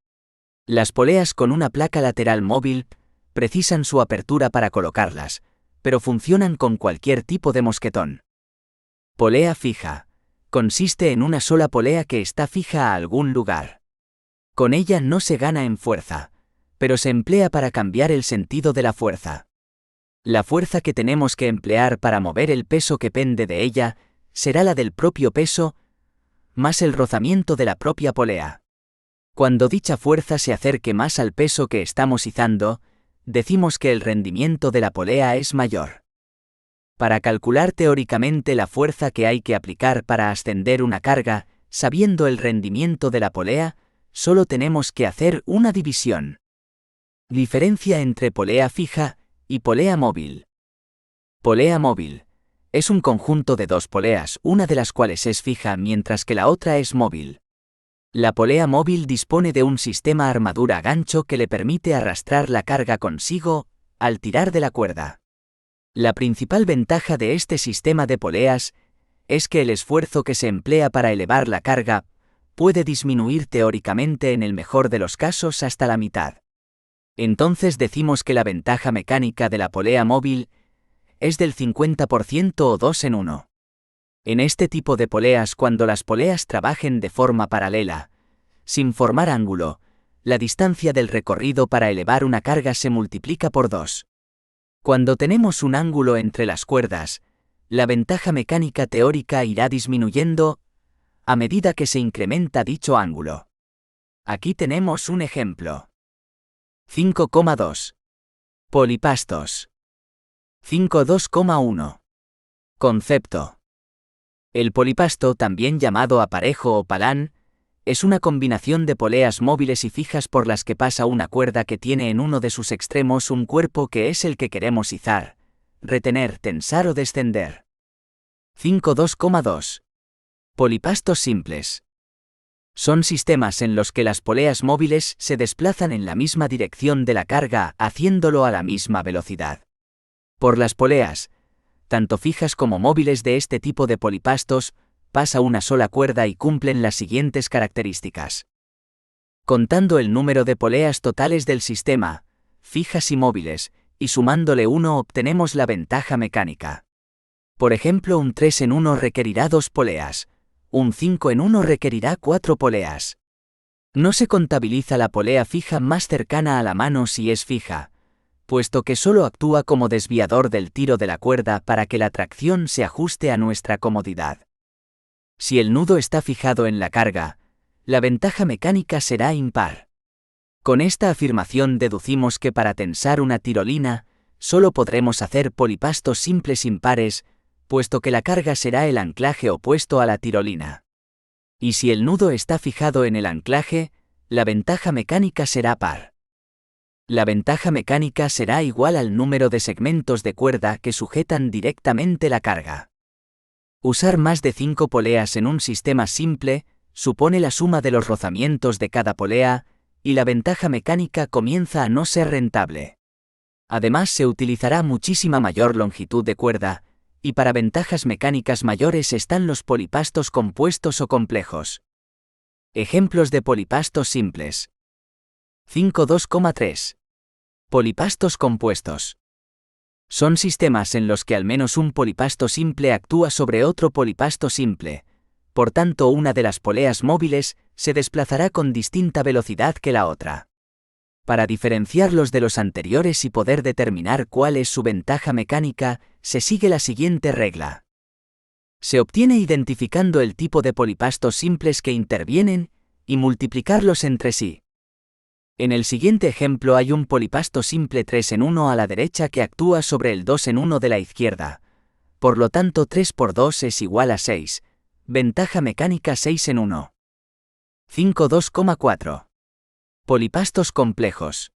Las poleas con una placa lateral móvil precisan su apertura para colocarlas, pero funcionan con cualquier tipo de mosquetón. Polea fija. Consiste en una sola polea que está fija a algún lugar. Con ella no se gana en fuerza, pero se emplea para cambiar el sentido de la fuerza. La fuerza que tenemos que emplear para mover el peso que pende de ella será la del propio peso, más el rozamiento de la propia polea. Cuando dicha fuerza se acerque más al peso que estamos izando, decimos que el rendimiento de la polea es mayor. Para calcular teóricamente la fuerza que hay que aplicar para ascender una carga, sabiendo el rendimiento de la polea, solo tenemos que hacer una división. Diferencia entre polea fija y polea móvil. Polea móvil. Es un conjunto de dos poleas, una de las cuales es fija mientras que la otra es móvil. La polea móvil dispone de un sistema armadura gancho que le permite arrastrar la carga consigo al tirar de la cuerda. La principal ventaja de este sistema de poleas es que el esfuerzo que se emplea para elevar la carga puede disminuir teóricamente en el mejor de los casos hasta la mitad. Entonces decimos que la ventaja mecánica de la polea móvil es del 50% o 2 en 1. En este tipo de poleas, cuando las poleas trabajen de forma paralela, sin formar ángulo, la distancia del recorrido para elevar una carga se multiplica por 2. Cuando tenemos un ángulo entre las cuerdas, la ventaja mecánica teórica irá disminuyendo a medida que se incrementa dicho ángulo. Aquí tenemos un ejemplo. 5,2. Polipastos. 5,2,1. Concepto. El polipasto, también llamado aparejo o palán, es una combinación de poleas móviles y fijas por las que pasa una cuerda que tiene en uno de sus extremos un cuerpo que es el que queremos izar, retener, tensar o descender. 5,2,2. Polipastos simples. Son sistemas en los que las poleas móviles se desplazan en la misma dirección de la carga, haciéndolo a la misma velocidad. Por las poleas, tanto fijas como móviles de este tipo de polipastos, pasa una sola cuerda y cumplen las siguientes características. Contando el número de poleas totales del sistema, fijas y móviles, y sumándole 1 obtenemos la ventaja mecánica. Por ejemplo, un 3 en 1 requerirá 2 poleas, un 5 en 1 requerirá 4 poleas. No se contabiliza la polea fija más cercana a la mano si es fija, puesto que solo actúa como desviador del tiro de la cuerda para que la tracción se ajuste a nuestra comodidad. Si el nudo está fijado en la carga, la ventaja mecánica será impar. Con esta afirmación deducimos que para tensar una tirolina, solo podremos hacer polipastos simples impares, puesto que la carga será el anclaje opuesto a la tirolina. Y si el nudo está fijado en el anclaje, la ventaja mecánica será par. La ventaja mecánica será igual al número de segmentos de cuerda que sujetan directamente la carga. Usar más de 5 poleas en un sistema simple supone la suma de los rozamientos de cada polea, y la ventaja mecánica comienza a no ser rentable. Además, se utilizará muchísima mayor longitud de cuerda, y para ventajas mecánicas mayores están los polipastos compuestos o complejos. Ejemplos de polipastos simples. 5.2,3. Polipastos compuestos. Son sistemas en los que al menos un polipasto simple actúa sobre otro polipasto simple, por tanto una de las poleas móviles se desplazará con distinta velocidad que la otra. Para diferenciarlos de los anteriores y poder determinar cuál es su ventaja mecánica, se sigue la siguiente regla. Se obtiene identificando el tipo de polipastos simples que intervienen y multiplicarlos entre sí. En el siguiente ejemplo hay un polipasto simple 3 en 1 a la derecha que actúa sobre el 2 en 1 de la izquierda. Por lo tanto 3 por 2 es igual a 6. Ventaja mecánica 6 en 1. 5.2,4. Polipastos complejos.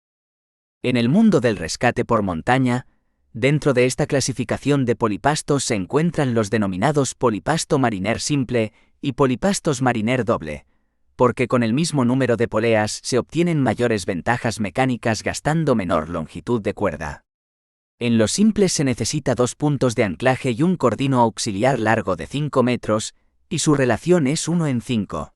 En el mundo del rescate por montaña, dentro de esta clasificación de polipastos se encuentran los denominados polipasto mariner simple y polipastos mariner doble, porque con el mismo número de poleas se obtienen mayores ventajas mecánicas gastando menor longitud de cuerda. En los simples se necesita 2 puntos de anclaje y un cordino auxiliar largo de 5 metros, y su relación es 1 en 5.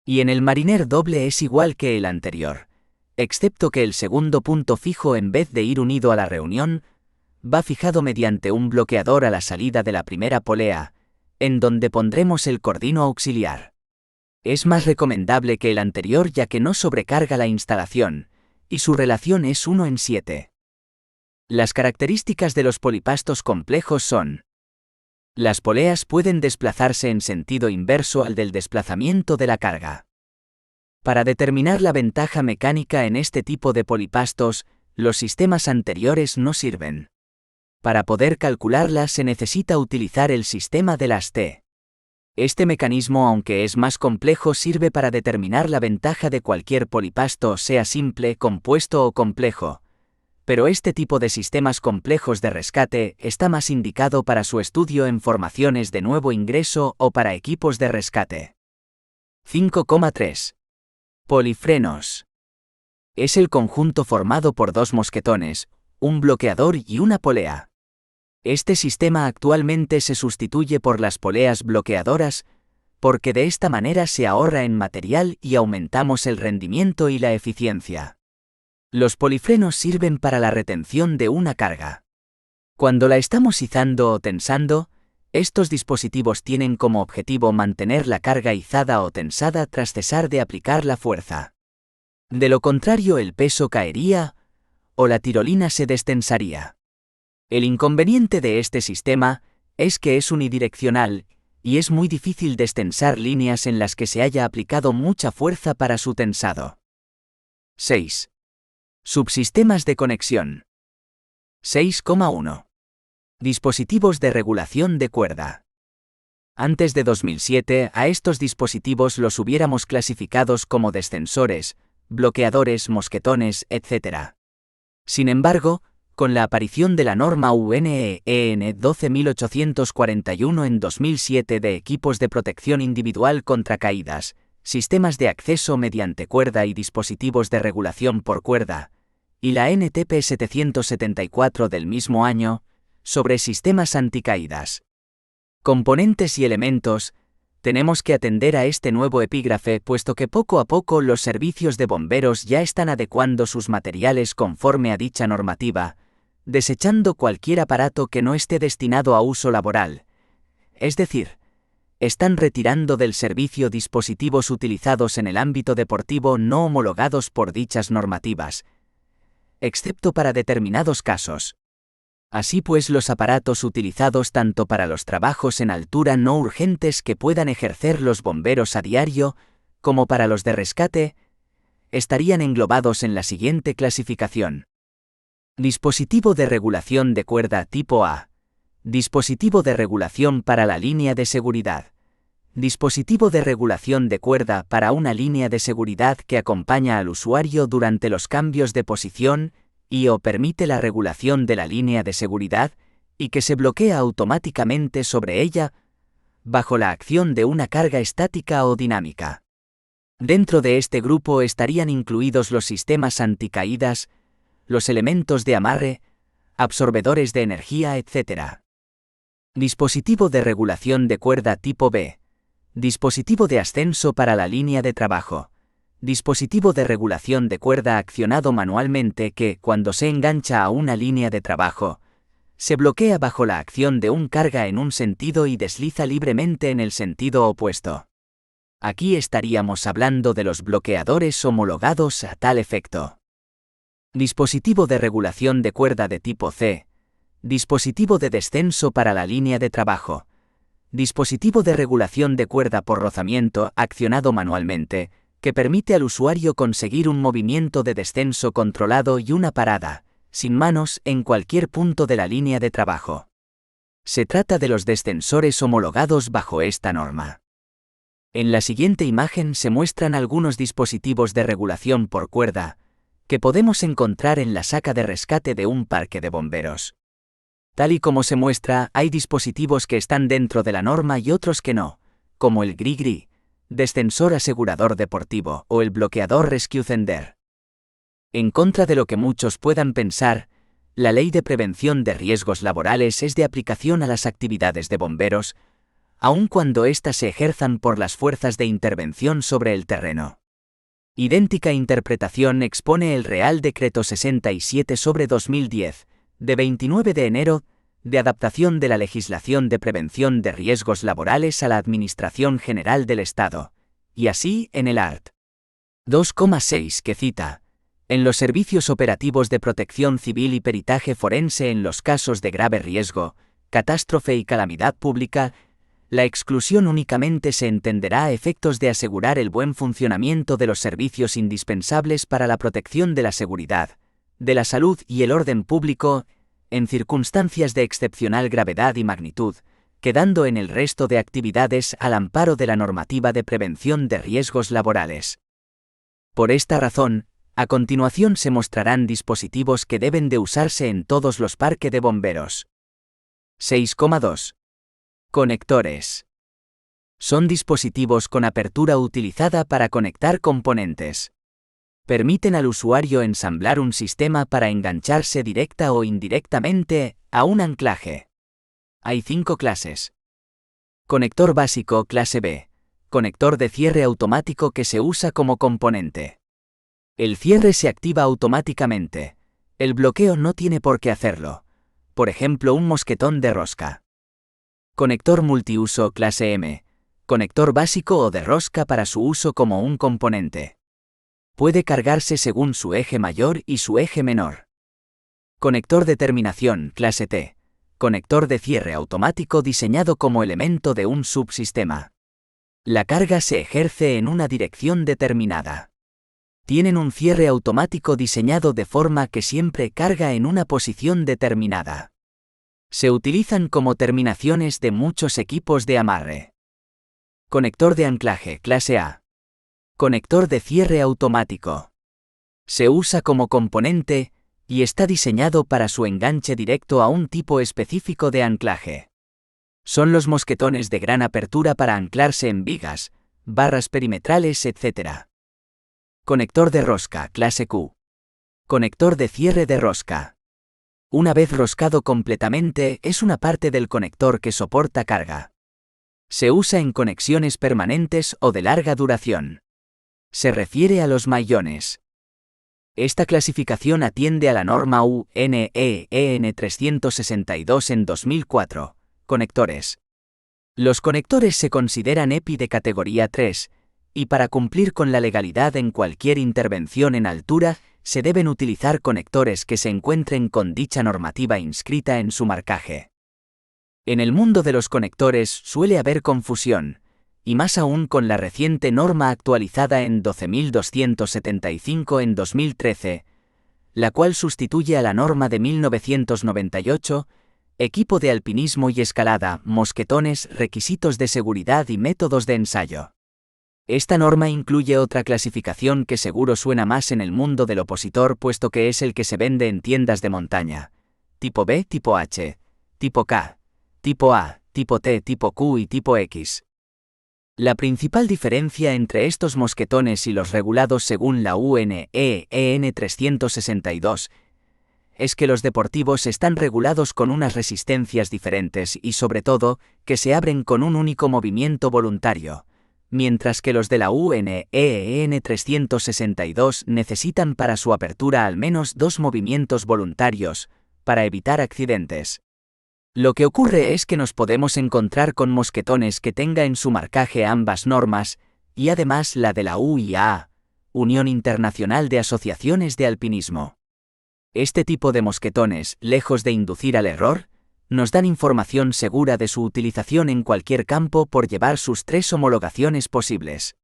Y en el mariner doble es igual que el anterior, excepto que el segundo punto fijo en vez de ir unido a la reunión, va fijado mediante un bloqueador a la salida de la primera polea, en donde pondremos el cordino auxiliar. Es más recomendable que el anterior ya que no sobrecarga la instalación, y su relación es 1 en 7. Las características de los polipastos complejos son: las poleas pueden desplazarse en sentido inverso al del desplazamiento de la carga. Para determinar la ventaja mecánica en este tipo de polipastos, los sistemas anteriores no sirven. Para poder calcularla se necesita utilizar el sistema de las T. Este mecanismo, aunque es más complejo, sirve para determinar la ventaja de cualquier polipasto, sea simple, compuesto o complejo. Pero este tipo de sistemas complejos de rescate está más indicado para su estudio en formaciones de nuevo ingreso o para equipos de rescate. 5,3. Polifrenos. Es el conjunto formado por 2 mosquetones, un bloqueador y una polea. Este sistema actualmente se sustituye por las poleas bloqueadoras, porque de esta manera se ahorra en material y aumentamos el rendimiento y la eficiencia. Los polifrenos sirven para la retención de una carga. Cuando la estamos izando o tensando, estos dispositivos tienen como objetivo mantener la carga izada o tensada tras cesar de aplicar la fuerza. De lo contrario, el peso caería o la tirolina se destensaría. El inconveniente de este sistema es que es unidireccional, y es muy difícil destensar líneas en las que se haya aplicado mucha fuerza para su tensado. 6. Subsistemas de conexión. 6,1. Dispositivos de regulación de cuerda. Antes de 2007, a estos dispositivos los hubiéramos clasificados como descensores, bloqueadores, mosquetones, etc. Sin embargo, con la aparición de la norma UNE-EN 12841 en 2007 de equipos de protección individual contra caídas, sistemas de acceso mediante cuerda y dispositivos de regulación por cuerda, y la NTP 774 del mismo año, sobre sistemas anticaídas. Componentes y elementos, Tenemos que atender a este nuevo epígrafe puesto que poco a poco los servicios de bomberos ya están adecuando sus materiales conforme a dicha normativa, desechando cualquier aparato que no esté destinado a uso laboral. Es decir, están retirando del servicio dispositivos utilizados en el ámbito deportivo no homologados por dichas normativas, excepto para determinados casos. Así pues, los aparatos utilizados tanto para los trabajos en altura no urgentes que puedan ejercer los bomberos a diario, como para los de rescate, estarían englobados en la siguiente clasificación. Dispositivo de regulación de cuerda tipo A. Dispositivo de regulación para la línea de seguridad. Dispositivo de regulación de cuerda para una línea de seguridad que acompaña al usuario durante los cambios de posición y/o permite la regulación de la línea de seguridad y que se bloquea automáticamente sobre ella bajo la acción de una carga estática o dinámica. Dentro de este grupo estarían incluidos los sistemas anticaídas, los elementos de amarre, absorbedores de energía, etc. Dispositivo de regulación de cuerda tipo B. Dispositivo de ascenso para la línea de trabajo. Dispositivo de regulación de cuerda accionado manualmente que, cuando se engancha a una línea de trabajo, se bloquea bajo la acción de un carga en un sentido y desliza libremente en el sentido opuesto. Aquí estaríamos hablando de los bloqueadores homologados a tal efecto. Dispositivo de regulación de cuerda de tipo C. Dispositivo de descenso para la línea de trabajo. Dispositivo de regulación de cuerda por rozamiento accionado manualmente, que permite al usuario conseguir un movimiento de descenso controlado y una parada, sin manos, en cualquier punto de la línea de trabajo. Se trata de los descensores homologados bajo esta norma. En la siguiente imagen se muestran algunos dispositivos de regulación por cuerda, que podemos encontrar en la saca de rescate de un parque de bomberos. Tal y como se muestra, hay dispositivos que están dentro de la norma y otros que no, como el GRI-GRI, descensor asegurador deportivo, o el bloqueador Rescue Sender. En contra de lo que muchos puedan pensar, la Ley de Prevención de Riesgos Laborales es de aplicación a las actividades de bomberos, aun cuando éstas se ejerzan por las fuerzas de intervención sobre el terreno. Idéntica interpretación expone el Real Decreto 67/2010, de 29 de enero, de adaptación de la legislación de prevención de riesgos laborales a la Administración General del Estado, y así en el art. 2,6 que cita, en los servicios operativos de protección civil y peritaje forense en los casos de grave riesgo, catástrofe y calamidad pública, la exclusión únicamente se entenderá a efectos de asegurar el buen funcionamiento de los servicios indispensables para la protección de la seguridad, de la salud y el orden público, en circunstancias de excepcional gravedad y magnitud, quedando en el resto de actividades al amparo de la normativa de prevención de riesgos laborales. Por esta razón, a continuación se mostrarán dispositivos que deben de usarse en todos los parques de bomberos. 6,2. Conectores. Son dispositivos con apertura utilizada para conectar componentes. Permiten al usuario ensamblar un sistema para engancharse directa o indirectamente a un anclaje. Hay 5 clases. Conector básico clase B. Conector de cierre automático que se usa como componente. El cierre se activa automáticamente. El bloqueo no tiene por qué hacerlo. Por ejemplo, un mosquetón de rosca. Conector multiuso clase M. Conector básico o de rosca para su uso como un componente. Puede cargarse según su eje mayor y su eje menor. Conector de terminación clase T. Conector de cierre automático diseñado como elemento de un subsistema. La carga se ejerce en una dirección determinada. Tienen un cierre automático diseñado de forma que siempre carga en una posición determinada. Se utilizan como terminaciones de muchos equipos de amarre. Conector de anclaje clase A. Conector de cierre automático. Se usa como componente y está diseñado para su enganche directo a un tipo específico de anclaje. Son los mosquetones de gran apertura para anclarse en vigas, barras perimetrales, etc. Conector de rosca clase Q. Conector de cierre de rosca. Una vez roscado completamente, es una parte del conector que soporta carga. Se usa en conexiones permanentes o de larga duración. Se refiere a los maillones. Esta clasificación atiende a la norma UNE-EN 362 en 2004. Conectores. Los conectores se consideran EPI de categoría 3, y para cumplir con la legalidad en cualquier intervención en altura, se deben utilizar conectores que se encuentren con dicha normativa inscrita en su marcaje. En el mundo de los conectores suele haber confusión, y más aún con la reciente norma actualizada en 12.275 en 2013, la cual sustituye a la norma de 1998, equipo de alpinismo y escalada, mosquetones, requisitos de seguridad y métodos de ensayo. Esta norma incluye otra clasificación que seguro suena más en el mundo del opositor puesto que es el que se vende en tiendas de montaña. Tipo B, tipo H, tipo K, tipo A, tipo T, tipo Q y tipo X. La principal diferencia entre estos mosquetones y los regulados según la UNE-EN 362 es que los deportivos están regulados con unas resistencias diferentes y sobre todo, que se abren con un único movimiento voluntario, mientras que los de la UNE-EN 362 necesitan para su apertura al menos 2 movimientos voluntarios, para evitar accidentes. Lo que ocurre es que nos podemos encontrar con mosquetones que tenga en su marcaje ambas normas, y además la de la UIA, Unión Internacional de Asociaciones de Alpinismo. Este tipo de mosquetones, lejos de inducir al error, nos dan información segura de su utilización en cualquier campo por llevar sus 3 homologaciones posibles.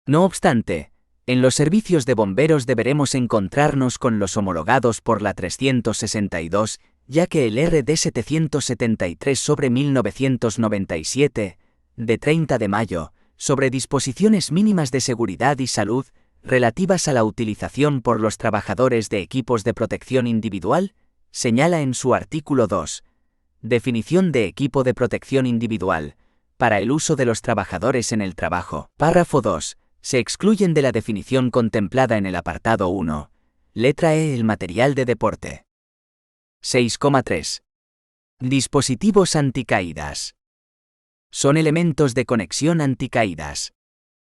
No obstante, en los servicios de bomberos deberemos encontrarnos con los homologados por la 362, ya que el RD 773/1997, de 30 de mayo, sobre disposiciones mínimas de seguridad y salud, relativas a la utilización por los trabajadores de equipos de protección individual, señala en su artículo 2, definición de equipo de protección individual, para el uso de los trabajadores en el trabajo. Párrafo 2. Se excluyen de la definición contemplada en el apartado 1, letra E, el material de deporte. 6,3. Dispositivos anticaídas. Son elementos de conexión anticaídas.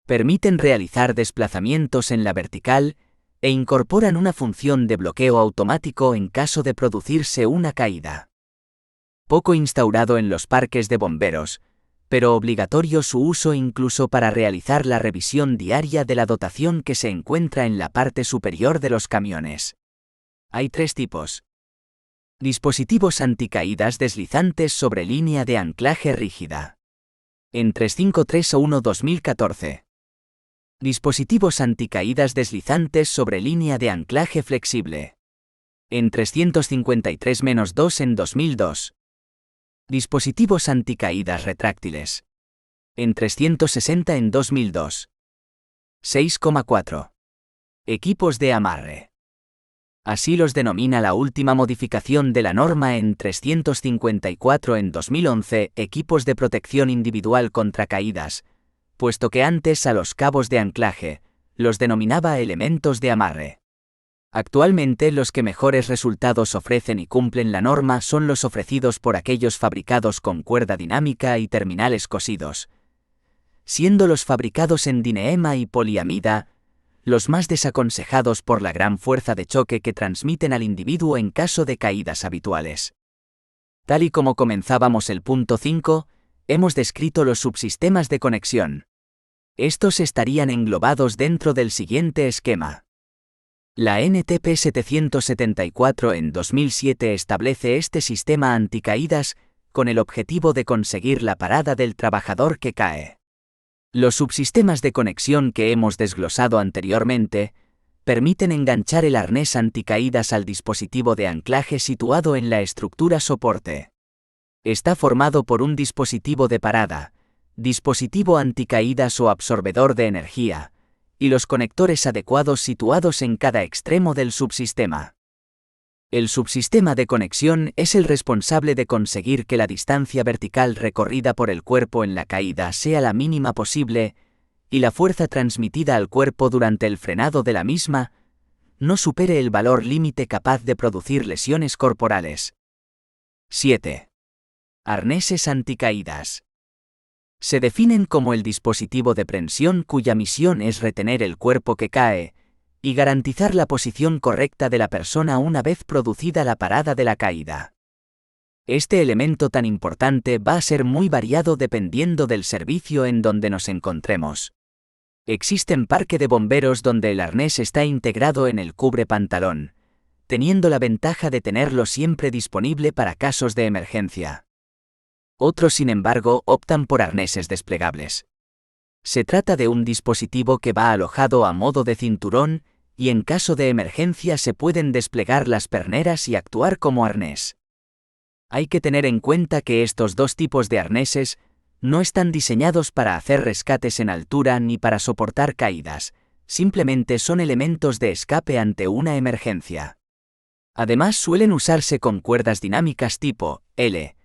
Permiten realizar desplazamientos en la vertical e incorporan una función de bloqueo automático en caso de producirse una caída. Poco instaurado en los parques de bomberos, pero obligatorio su uso incluso para realizar la revisión diaria de la dotación que se encuentra en la parte superior de los camiones. Hay 3 tipos. Dispositivos anticaídas deslizantes sobre línea de anclaje rígida. En 353-1-2014. Dispositivos anticaídas deslizantes sobre línea de anclaje flexible. En 353-2 en 2002. Dispositivos anticaídas retráctiles. En 360 en 2002. 6,4. Equipos de amarre. Así los denomina la última modificación de la norma en 354 en 2011, equipos de protección individual contra caídas, puesto que antes a los cabos de anclaje los denominaba elementos de amarre. Actualmente los que mejores resultados ofrecen y cumplen la norma son los ofrecidos por aquellos fabricados con cuerda dinámica y terminales cosidos, siendo los fabricados en dineema y poliamida los más desaconsejados por la gran fuerza de choque que transmiten al individuo en caso de caídas habituales. Tal y como comenzábamos el punto 5, hemos descrito los subsistemas de conexión. Estos estarían englobados dentro del siguiente esquema. La NTP 774 en 2007 establece este sistema anticaídas con el objetivo de conseguir la parada del trabajador que cae. Los subsistemas de conexión que hemos desglosado anteriormente permiten enganchar el arnés anticaídas al dispositivo de anclaje situado en la estructura soporte. Está formado por un dispositivo de parada, dispositivo anticaídas o absorbedor de energía, y los conectores adecuados situados en cada extremo del subsistema. El subsistema de conexión es el responsable de conseguir que la distancia vertical recorrida por el cuerpo en la caída sea la mínima posible, y la fuerza transmitida al cuerpo durante el frenado de la misma no supere el valor límite capaz de producir lesiones corporales. 7. Arneses anticaídas. Se definen como el dispositivo de prensión cuya misión es retener el cuerpo que cae y garantizar la posición correcta de la persona una vez producida la parada de la caída. Este elemento tan importante va a ser muy variado dependiendo del servicio en donde nos encontremos. Existen parques de bomberos donde el arnés está integrado en el cubre-pantalón, teniendo la ventaja de tenerlo siempre disponible para casos de emergencia. Otros, sin embargo, optan por arneses desplegables. Se trata de un dispositivo que va alojado a modo de cinturón y en caso de emergencia se pueden desplegar las perneras y actuar como arnés. Hay que tener en cuenta que estos dos tipos de arneses no están diseñados para hacer rescates en altura ni para soportar caídas, simplemente son elementos de escape ante una emergencia. Además, suelen usarse con cuerdas dinámicas tipo L,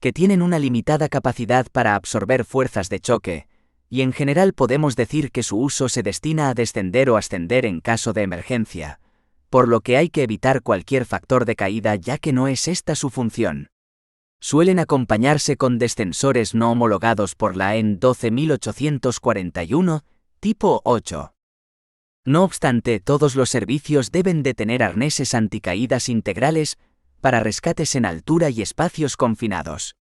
que tienen una limitada capacidad para absorber fuerzas de choque, y en general podemos decir que su uso se destina a descender o ascender en caso de emergencia, por lo que hay que evitar cualquier factor de caída ya que no es esta su función. Suelen acompañarse con descensores no homologados por la EN 12841, tipo 8. No obstante, todos los servicios deben de tener arneses anticaídas integrales para rescates en altura y espacios confinados.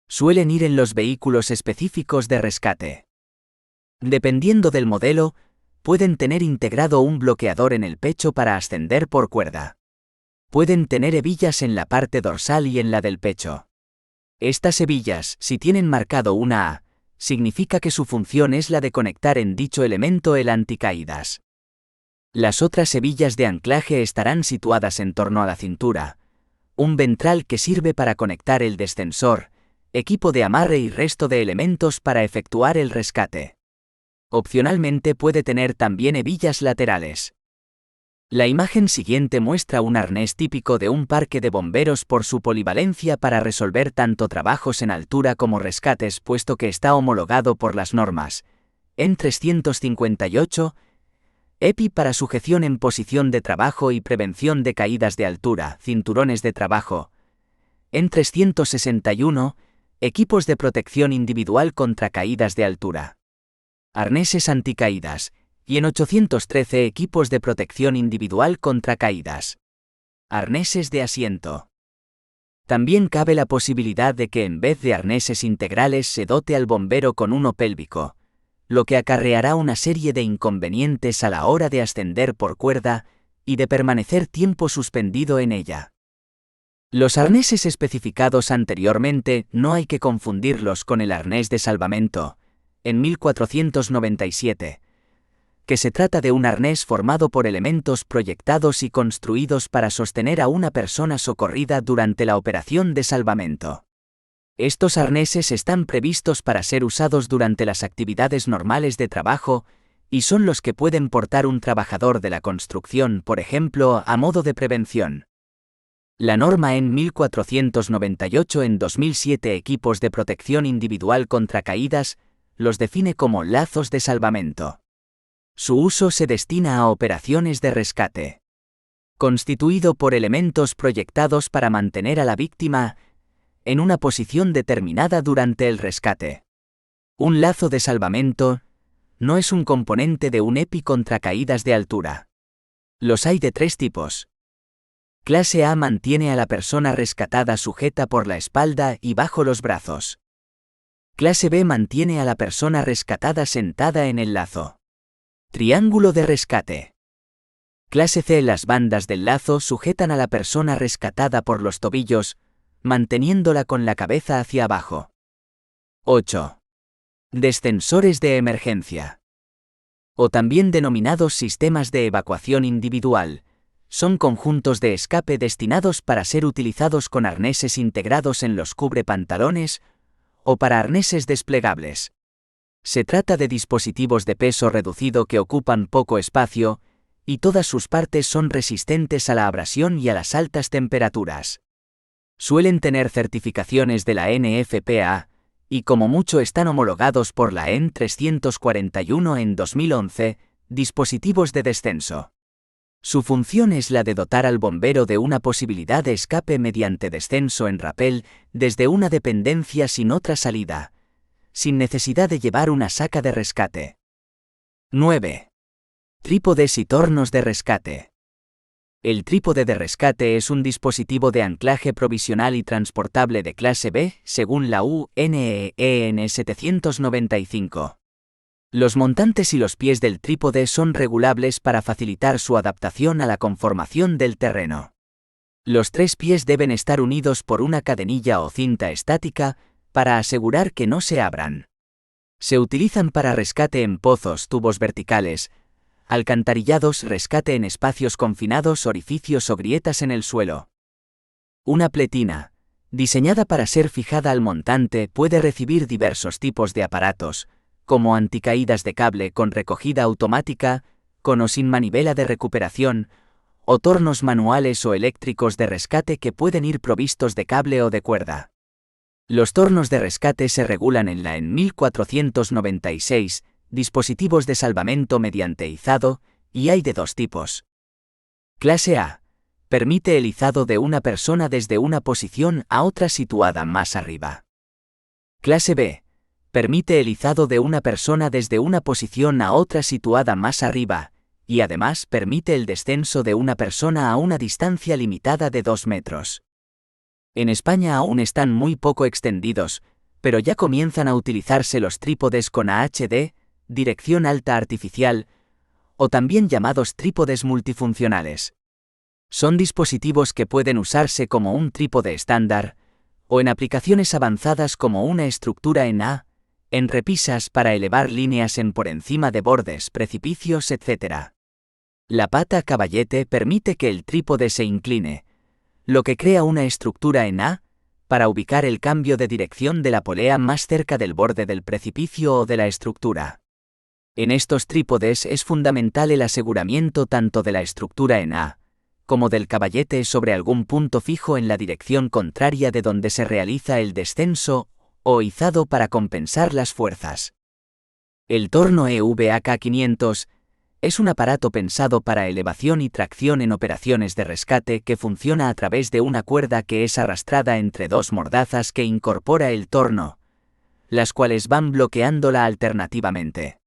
Suelen ir en los vehículos específicos de rescate. Dependiendo del modelo, pueden tener integrado un bloqueador en el pecho para ascender por cuerda. Pueden tener hebillas en la parte dorsal y en la del pecho. Estas hebillas, si tienen marcado una A, significa que su función es la de conectar en dicho elemento el anticaídas. Las otras hebillas de anclaje estarán situadas en torno a la cintura, un ventral que sirve para conectar el descensor, equipo de amarre y resto de elementos para efectuar el rescate. Opcionalmente puede tener también hebillas laterales. La imagen siguiente muestra un arnés típico de un parque de bomberos por su polivalencia para resolver tanto trabajos en altura como rescates, puesto que está homologado por las normas EN 358, EPI para sujeción en posición de trabajo y prevención de caídas de altura, cinturones de trabajo, EN 361, equipos de protección individual contra caídas de altura, arneses anticaídas, y en 813 equipos de protección individual contra caídas. Arneses de asiento. También cabe la posibilidad de que en vez de arneses integrales se dote al bombero con uno pélvico, lo que acarreará una serie de inconvenientes a la hora de ascender por cuerda y de permanecer tiempo suspendido en ella. Los arneses especificados anteriormente no hay que confundirlos con el arnés de salvamento, en 1497, que se trata de un arnés formado por elementos proyectados y construidos para sostener a una persona socorrida durante la operación de salvamento. Estos arneses están previstos para ser usados durante las actividades normales de trabajo y son los que pueden portar un trabajador de la construcción, por ejemplo, a modo de prevención. La norma EN 1498 en 2007 equipos de protección individual contra caídas los define como lazos de salvamento. Su uso se destina a operaciones de rescate. Constituido por elementos proyectados para mantener a la víctima en una posición determinada durante el rescate. Un lazo de salvamento no es un componente de un EPI contra caídas de altura. Los hay de tres tipos. Clase A mantiene a la persona rescatada sujeta por la espalda y bajo los brazos. Clase B mantiene a la persona rescatada sentada en el lazo. Triángulo de rescate. Clase C. Las bandas del lazo sujetan a la persona rescatada por los tobillos, manteniéndola con la cabeza hacia abajo. 8. Descensores de emergencia. O también denominados sistemas de evacuación individual, son conjuntos de escape destinados para ser utilizados con arneses integrados en los cubrepantalones o para arneses desplegables. Se trata de dispositivos de peso reducido que ocupan poco espacio, y todas sus partes son resistentes a la abrasión y a las altas temperaturas. Suelen tener certificaciones de la NFPA, y como mucho están homologados por la EN 341 en 2011, dispositivos de descenso. Su función es la de dotar al bombero de una posibilidad de escape mediante descenso en rapel desde una dependencia sin otra salida, sin necesidad de llevar una saca de rescate. 9. Trípodes y tornos de rescate. El trípode de rescate es un dispositivo de anclaje provisional y transportable de clase B, según la UNEEN 795. Los montantes y los pies del trípode son regulables para facilitar su adaptación a la conformación del terreno. Los 3 pies deben estar unidos por una cadenilla o cinta estática para asegurar que no se abran. Se utilizan para rescate en pozos, tubos verticales, alcantarillados, rescate en espacios confinados, orificios o grietas en el suelo. Una pletina, diseñada para ser fijada al montante, puede recibir diversos tipos de aparatos, como anticaídas de cable con recogida automática, con o sin manivela de recuperación, o tornos manuales o eléctricos de rescate que pueden ir provistos de cable o de cuerda. Los tornos de rescate se regulan en la EN 1496, dispositivos de salvamento mediante izado, y hay de 2 tipos. Clase A. Permite el izado de una persona desde una posición a otra situada más arriba. Clase B. Permite el izado de una persona desde una posición a otra situada más arriba, y además permite el descenso de una persona a una distancia limitada de 2 metros. En España aún están muy poco extendidos, pero ya comienzan a utilizarse los trípodes con AHD, dirección alta artificial, o también llamados trípodes multifuncionales. Son dispositivos que pueden usarse como un trípode estándar, o en aplicaciones avanzadas como una estructura en repisas para elevar líneas por encima de bordes, precipicios, etc. La pata caballete permite que el trípode se incline, lo que crea una estructura en A, para ubicar el cambio de dirección de la polea más cerca del borde del precipicio o de la estructura. En estos trípodes es fundamental el aseguramiento tanto de la estructura en A, como del caballete sobre algún punto fijo en la dirección contraria de donde se realiza el descenso o izado para compensar las fuerzas. El torno EVAK 500 es un aparato pensado para elevación y tracción en operaciones de rescate que funciona a través de una cuerda que es arrastrada entre 2 mordazas que incorpora el torno, las cuales van bloqueándola alternativamente.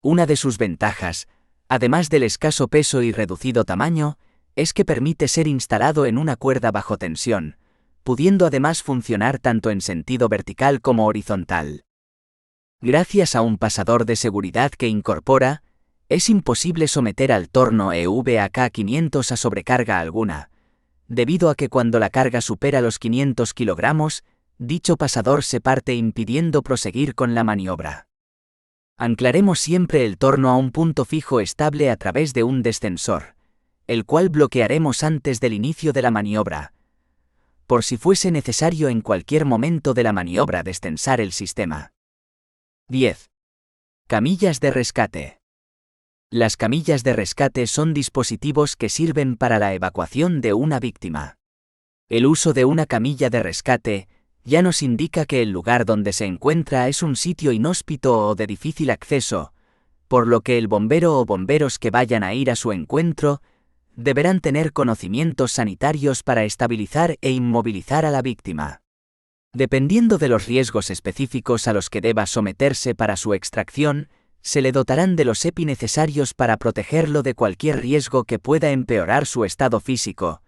Una de sus ventajas, además del escaso peso y reducido tamaño, es que permite ser instalado en una cuerda bajo tensión, pudiendo además funcionar tanto en sentido vertical como horizontal. Gracias a un pasador de seguridad que incorpora, es imposible someter al torno EVAK 500 a sobrecarga alguna, debido a que cuando la carga supera los 500 kilogramos, dicho pasador se parte impidiendo proseguir con la maniobra. Anclaremos siempre el torno a un punto fijo estable a través de un descensor, el cual bloquearemos antes del inicio de la maniobra, por si fuese necesario en cualquier momento de la maniobra descensar el sistema. 10. Camillas de rescate. Las camillas de rescate son dispositivos que sirven para la evacuación de una víctima. El uso de una camilla de rescate ya nos indica que el lugar donde se encuentra es un sitio inhóspito o de difícil acceso, por lo que el bombero o bomberos que vayan a ir a su encuentro deberán tener conocimientos sanitarios para estabilizar e inmovilizar a la víctima. Dependiendo de los riesgos específicos a los que deba someterse para su extracción, se le dotarán de los EPI necesarios para protegerlo de cualquier riesgo que pueda empeorar su estado físico,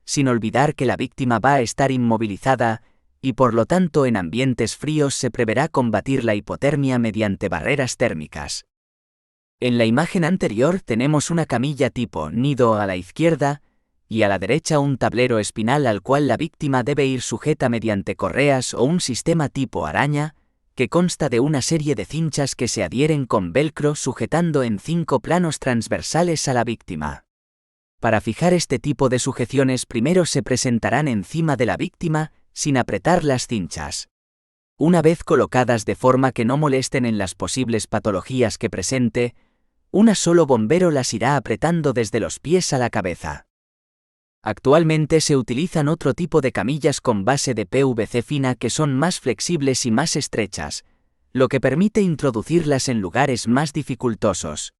sin olvidar que la víctima va a estar inmovilizada y por lo tanto en ambientes fríos se preverá combatir la hipotermia mediante barreras térmicas. En la imagen anterior tenemos una camilla tipo nido a la izquierda y a la derecha un tablero espinal al cual la víctima debe ir sujeta mediante correas o un sistema tipo araña, que consta de una serie de cinchas que se adhieren con velcro sujetando en 5 planos transversales a la víctima. Para fijar este tipo de sujeciones primero se presentarán encima de la víctima, sin apretar las cinchas. Una vez colocadas de forma que no molesten en las posibles patologías que presente, un solo bombero las irá apretando desde los pies a la cabeza. Actualmente se utilizan otro tipo de camillas con base de PVC fina que son más flexibles y más estrechas, lo que permite introducirlas en lugares más dificultosos.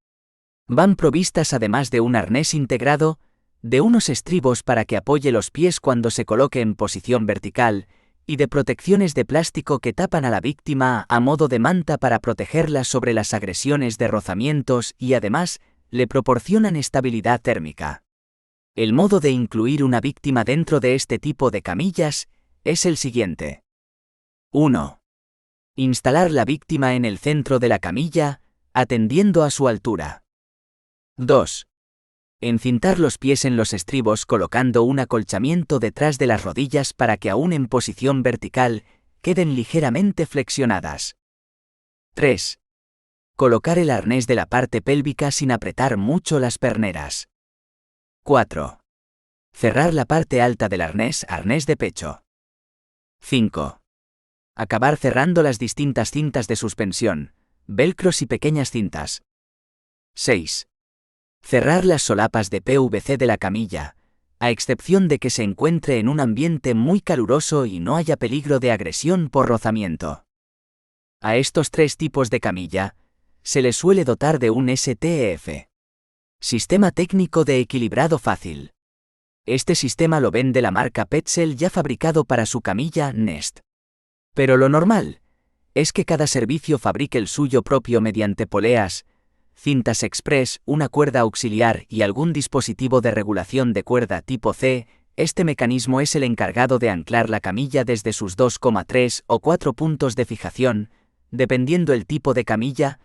Van provistas además de un arnés integrado, de unos estribos para que apoye los pies cuando se coloque en posición vertical, y de protecciones de plástico que tapan a la víctima a modo de manta para protegerla sobre las agresiones de rozamientos y además le proporcionan estabilidad térmica. El modo de incluir una víctima dentro de este tipo de camillas es el siguiente. 1. Instalar la víctima en el centro de la camilla, atendiendo a su altura. 2. Encintar los pies en los estribos colocando un acolchamiento detrás de las rodillas para que aún en posición vertical queden ligeramente flexionadas. 3. Colocar el arnés de la parte pélvica sin apretar mucho las perneras. 4. Cerrar la parte alta del arnés de pecho. 5. Acabar cerrando las distintas cintas de suspensión, velcros y pequeñas cintas. 6. Cerrar las solapas de PVC de la camilla, a excepción de que se encuentre en un ambiente muy caluroso y no haya peligro de agresión por rozamiento. A estos 3 tipos de camilla se les suele dotar de un STEF. Sistema técnico de equilibrado fácil. Este sistema lo vende la marca Petzl ya fabricado para su camilla Nest. Pero lo normal es que cada servicio fabrique el suyo propio mediante poleas, cintas express, una cuerda auxiliar y algún dispositivo de regulación de cuerda tipo C. Este mecanismo es el encargado de anclar la camilla desde sus 2,3 o 4 puntos de fijación, dependiendo el tipo de camilla,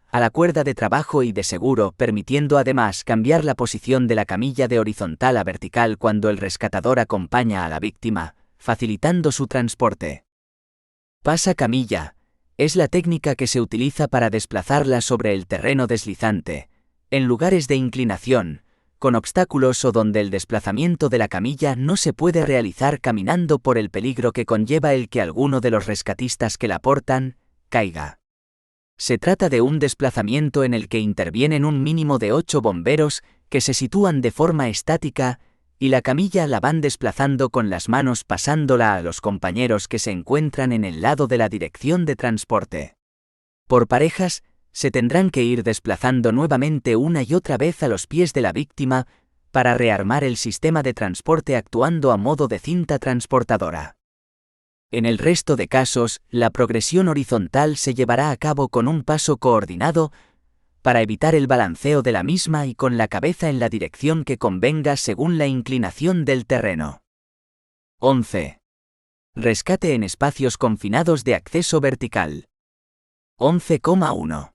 a la cuerda de trabajo y de seguro, permitiendo además cambiar la posición de la camilla de horizontal a vertical cuando el rescatador acompaña a la víctima, facilitando su transporte. Pasacamilla es la técnica que se utiliza para desplazarla sobre el terreno deslizante, en lugares de inclinación, con obstáculos o donde el desplazamiento de la camilla no se puede realizar caminando por el peligro que conlleva el que alguno de los rescatistas que la portan caiga. Se trata de un desplazamiento en el que intervienen un mínimo de 8 bomberos que se sitúan de forma estática y la camilla la van desplazando con las manos pasándola a los compañeros que se encuentran en el lado de la dirección de transporte. Por parejas, se tendrán que ir desplazando nuevamente una y otra vez a los pies de la víctima para rearmar el sistema de transporte actuando a modo de cinta transportadora. En el resto de casos, la progresión horizontal se llevará a cabo con un paso coordinado para evitar el balanceo de la misma y con la cabeza en la dirección que convenga según la inclinación del terreno. 11. Rescate en espacios confinados de acceso vertical. 11,1.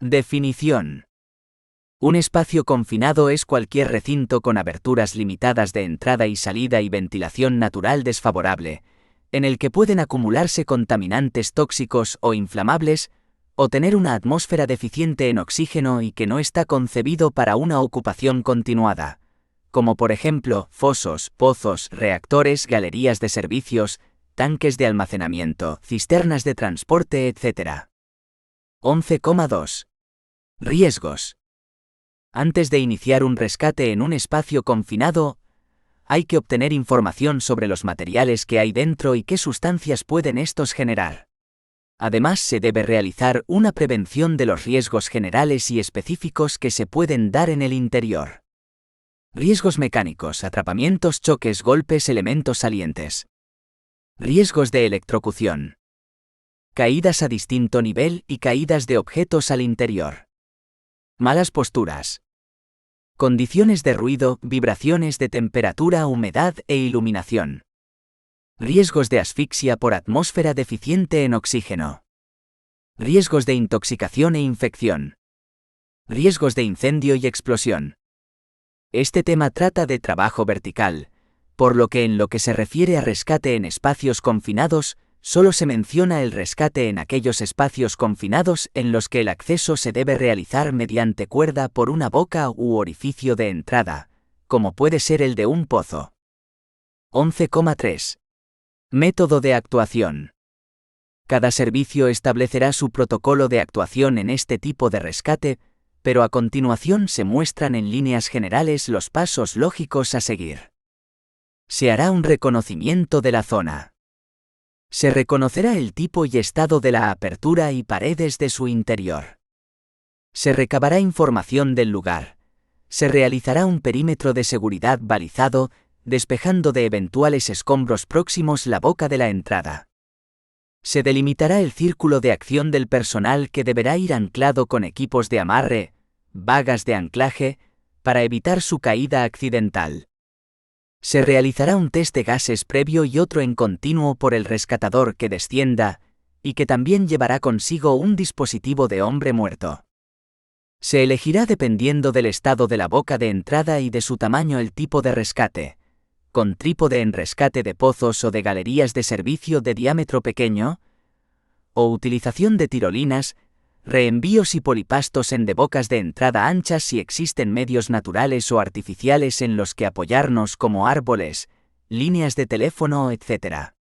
Definición. Un espacio confinado es cualquier recinto con aberturas limitadas de entrada y salida y ventilación natural desfavorable, en el que pueden acumularse contaminantes tóxicos o inflamables, o tener una atmósfera deficiente en oxígeno y que no está concebido para una ocupación continuada, como por ejemplo fosos, pozos, reactores, galerías de servicios, tanques de almacenamiento, cisternas de transporte, etc. 11,2. Riesgos. Antes de iniciar un rescate en un espacio confinado, hay que obtener información sobre los materiales que hay dentro y qué sustancias pueden estos generar. Además, se debe realizar una prevención de los riesgos generales y específicos que se pueden dar en el interior. Riesgos mecánicos, atrapamientos, choques, golpes, elementos salientes. Riesgos de electrocución. Caídas a distinto nivel y caídas de objetos al interior. Malas posturas. Condiciones de ruido, vibraciones de temperatura, humedad e iluminación. Riesgos de asfixia por atmósfera deficiente en oxígeno. Riesgos de intoxicación e infección. Riesgos de incendio y explosión. Este tema trata de trabajo vertical, por lo que en lo que se refiere a rescate en espacios confinados, solo se menciona el rescate en aquellos espacios confinados en los que el acceso se debe realizar mediante cuerda por una boca u orificio de entrada, como puede ser el de un pozo. 11,3. Método de actuación. Cada servicio establecerá su protocolo de actuación en este tipo de rescate, pero a continuación se muestran en líneas generales los pasos lógicos a seguir. Se hará un reconocimiento de la zona. Se reconocerá el tipo y estado de la apertura y paredes de su interior. Se recabará información del lugar. Se realizará un perímetro de seguridad balizado, despejando de eventuales escombros próximos la boca de la entrada. Se delimitará el círculo de acción del personal que deberá ir anclado con equipos de amarre, vagas de anclaje, para evitar su caída accidental. Se realizará un test de gases previo y otro en continuo por el rescatador que descienda, y que también llevará consigo un dispositivo de hombre muerto. Se elegirá dependiendo del estado de la boca de entrada y de su tamaño el tipo de rescate, con trípode en rescate de pozos o de galerías de servicio de diámetro pequeño, o utilización de tirolinas, reenvíos y polipastos en de bocas de entrada anchas si existen medios naturales o artificiales en los que apoyarnos como árboles, líneas de teléfono, etc.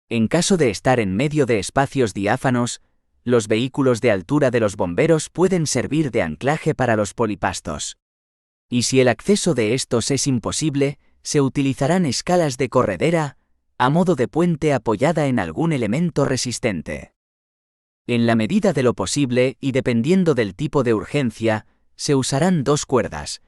En caso de estar en medio de espacios diáfanos, los vehículos de altura de los bomberos pueden servir de anclaje para los polipastos. Y si el acceso de estos es imposible, se utilizarán escalas de corredera, a modo de puente apoyada en algún elemento resistente. En la medida de lo posible y dependiendo del tipo de urgencia, se usarán 2 cuerdas,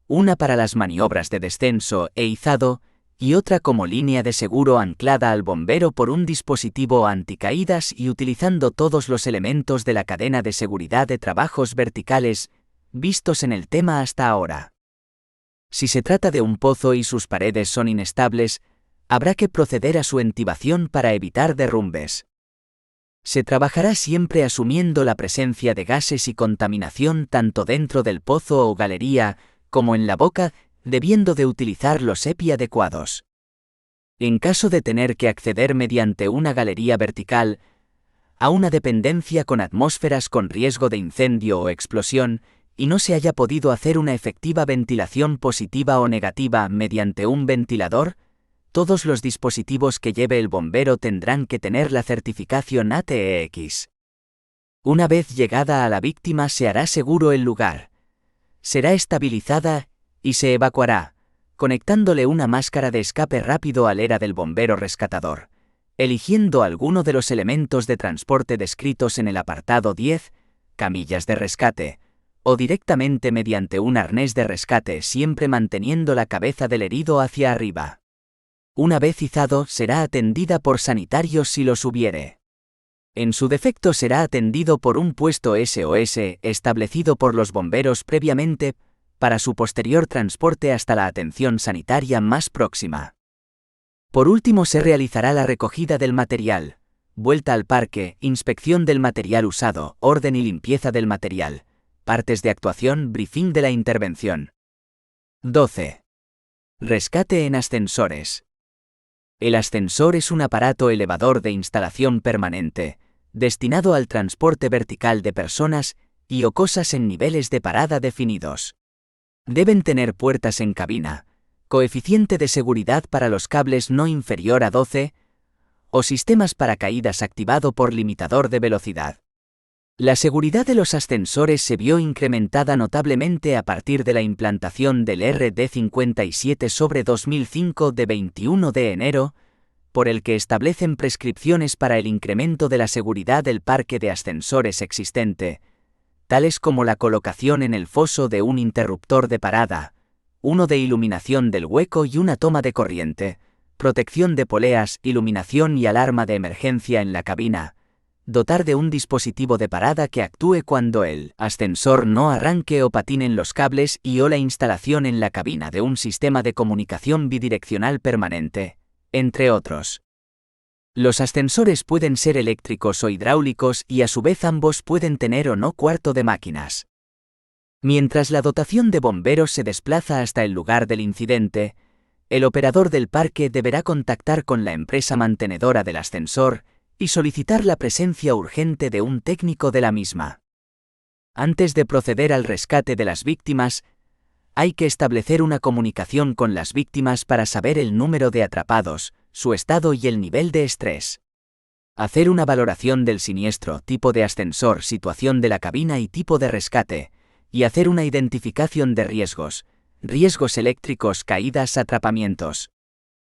una para las maniobras de descenso e izado, y otra como línea de seguro anclada al bombero por un dispositivo anticaídas y utilizando todos los elementos de la cadena de seguridad de trabajos verticales, vistos en el tema hasta ahora. Si se trata de un pozo y sus paredes son inestables, habrá que proceder a su entibación para evitar derrumbes. Se trabajará siempre asumiendo la presencia de gases y contaminación tanto dentro del pozo o galería, como en la boca, debiendo de utilizar los EPI adecuados. En caso de tener que acceder mediante una galería vertical a una dependencia con atmósferas con riesgo de incendio o explosión, y no se haya podido hacer una efectiva ventilación positiva o negativa mediante un ventilador, todos los dispositivos que lleve el bombero tendrán que tener la certificación ATEX. Una vez llegada a la víctima se hará seguro el lugar. Será estabilizada y se evacuará, conectándole una máscara de escape rápido al ERA del bombero rescatador, eligiendo alguno de los elementos de transporte descritos en el apartado 10, camillas de rescate, o directamente mediante un arnés de rescate siempre manteniendo la cabeza del herido hacia arriba. Una vez izado será atendida por sanitarios si los hubiere. En su defecto será atendido por un puesto SOS establecido por los bomberos previamente, para su posterior transporte hasta la atención sanitaria más próxima. Por último se realizará la recogida del material, vuelta al parque, inspección del material usado, orden y limpieza del material, partes de actuación, briefing de la intervención. 12. Rescate en ascensores. El ascensor es un aparato elevador de instalación permanente, destinado al transporte vertical de personas y o cosas en niveles de parada definidos. Deben tener puertas en cabina, coeficiente de seguridad para los cables no inferior a 12, o sistemas paracaídas activado por limitador de velocidad. La seguridad de los ascensores se vio incrementada notablemente a partir de la implantación del RD 57/2005 de 21 de enero, por el que establecen prescripciones para el incremento de la seguridad del parque de ascensores existente, tales como la colocación en el foso de un interruptor de parada, uno de iluminación del hueco y una toma de corriente, protección de poleas, iluminación y alarma de emergencia en la cabina, dotar de un dispositivo de parada que actúe cuando el ascensor no arranque o patinen los cables y o la instalación en la cabina de un sistema de comunicación bidireccional permanente, entre otros. Los ascensores pueden ser eléctricos o hidráulicos y a su vez ambos pueden tener o no cuarto de máquinas. Mientras la dotación de bomberos se desplaza hasta el lugar del incidente, el operador del parque deberá contactar con la empresa mantenedora del ascensor y solicitar la presencia urgente de un técnico de la misma. Antes de proceder al rescate de las víctimas, hay que establecer una comunicación con las víctimas para saber el número de atrapados, su estado y el nivel de estrés. Hacer una valoración del siniestro, tipo de ascensor, situación de la cabina y tipo de rescate, y hacer una identificación de riesgos eléctricos, caídas, atrapamientos.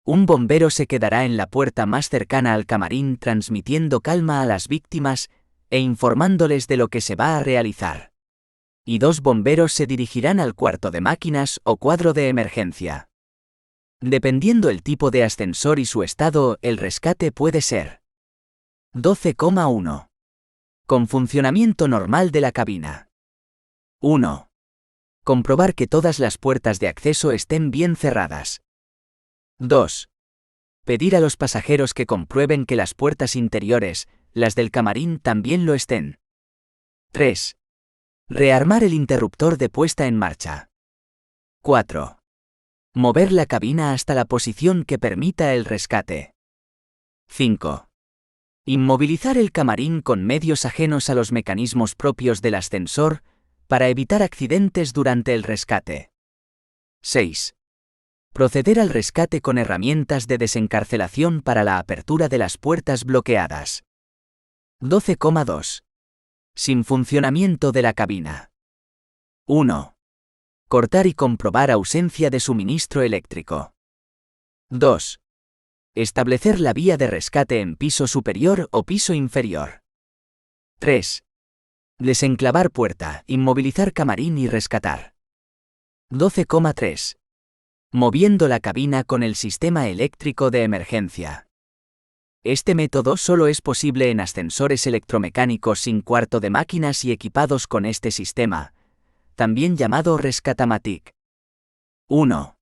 Un bombero se quedará en la puerta más cercana al camarín transmitiendo calma a las víctimas e informándoles de lo que se va a realizar. Y 2 bomberos se dirigirán al cuarto de máquinas o cuadro de emergencia. Dependiendo el tipo de ascensor y su estado, el rescate puede ser 12,1. Con funcionamiento normal de la cabina. 1. Comprobar que todas las puertas de acceso estén bien cerradas. 2. Pedir a los pasajeros que comprueben que las puertas interiores, las del camarín, también lo estén. 3. Rearmar el interruptor de puesta en marcha. 4. Mover la cabina hasta la posición que permita el rescate. 5. Inmovilizar el camarín con medios ajenos a los mecanismos propios del ascensor para evitar accidentes durante el rescate. 6. Proceder al rescate con herramientas de desencarcelación para la apertura de las puertas bloqueadas. 12,2. Sin funcionamiento de la cabina. 1. Cortar y comprobar ausencia de suministro eléctrico. 2. Establecer la vía de rescate en piso superior o piso inferior. 3. Desenclavar puerta, inmovilizar camarín y rescatar. 12,3. Moviendo la cabina con el sistema eléctrico de emergencia. Este método solo es posible en ascensores electromecánicos sin cuarto de máquinas y equipados con este sistema, también llamado Rescatamatic. 1.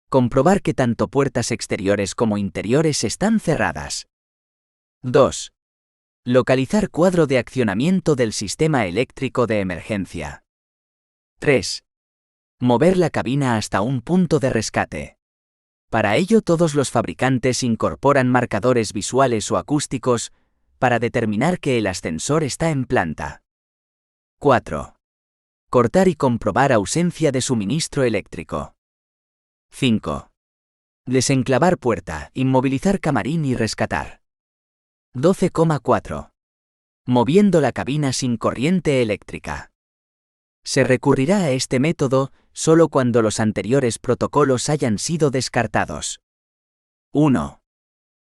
Comprobar que tanto puertas exteriores como interiores están cerradas. 2. Localizar cuadro de accionamiento del sistema eléctrico de emergencia. 3. Mover la cabina hasta un punto de rescate. Para ello todos los fabricantes incorporan marcadores visuales o acústicos para determinar que el ascensor está en planta. 4. Cortar y comprobar ausencia de suministro eléctrico. 5. Desenclavar puerta, inmovilizar camarín y rescatar. 12,4. Moviendo la cabina sin corriente eléctrica. Se recurrirá a este método solo cuando los anteriores protocolos hayan sido descartados. 1.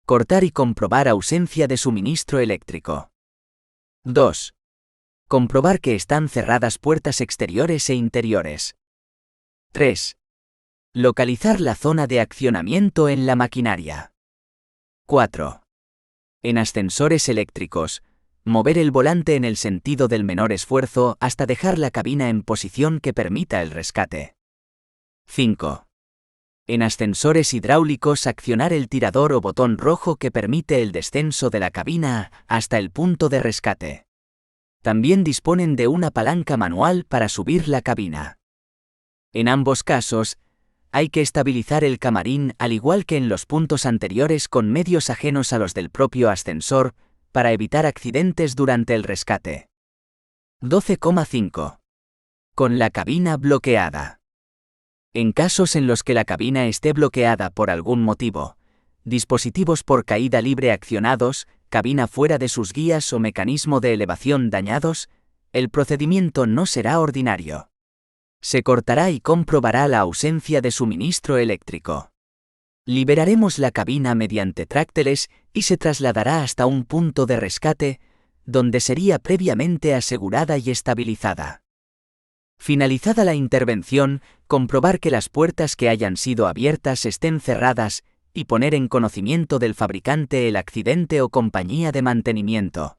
Cortar y comprobar ausencia de suministro eléctrico. 2. Comprobar que están cerradas puertas exteriores e interiores. 3. Localizar la zona de accionamiento en la maquinaria. 4. En ascensores eléctricos, mover el volante en el sentido del menor esfuerzo hasta dejar la cabina en posición que permita el rescate. 5. En ascensores hidráulicos, accionar el tirador o botón rojo que permite el descenso de la cabina hasta el punto de rescate. También disponen de una palanca manual para subir la cabina. En ambos casos, hay que estabilizar el camarín al igual que en los puntos anteriores con medios ajenos a los del propio ascensor, para evitar accidentes durante el rescate. 12,5. Con la cabina bloqueada. En casos en los que la cabina esté bloqueada por algún motivo, dispositivos por caída libre accionados, cabina fuera de sus guías o mecanismo de elevación dañados, el procedimiento no será ordinario. Se cortará y comprobará la ausencia de suministro eléctrico. Liberaremos la cabina mediante trácteles y se trasladará hasta un punto de rescate, donde sería previamente asegurada y estabilizada. Finalizada la intervención, comprobar que las puertas que hayan sido abiertas estén cerradas y poner en conocimiento del fabricante el accidente o compañía de mantenimiento.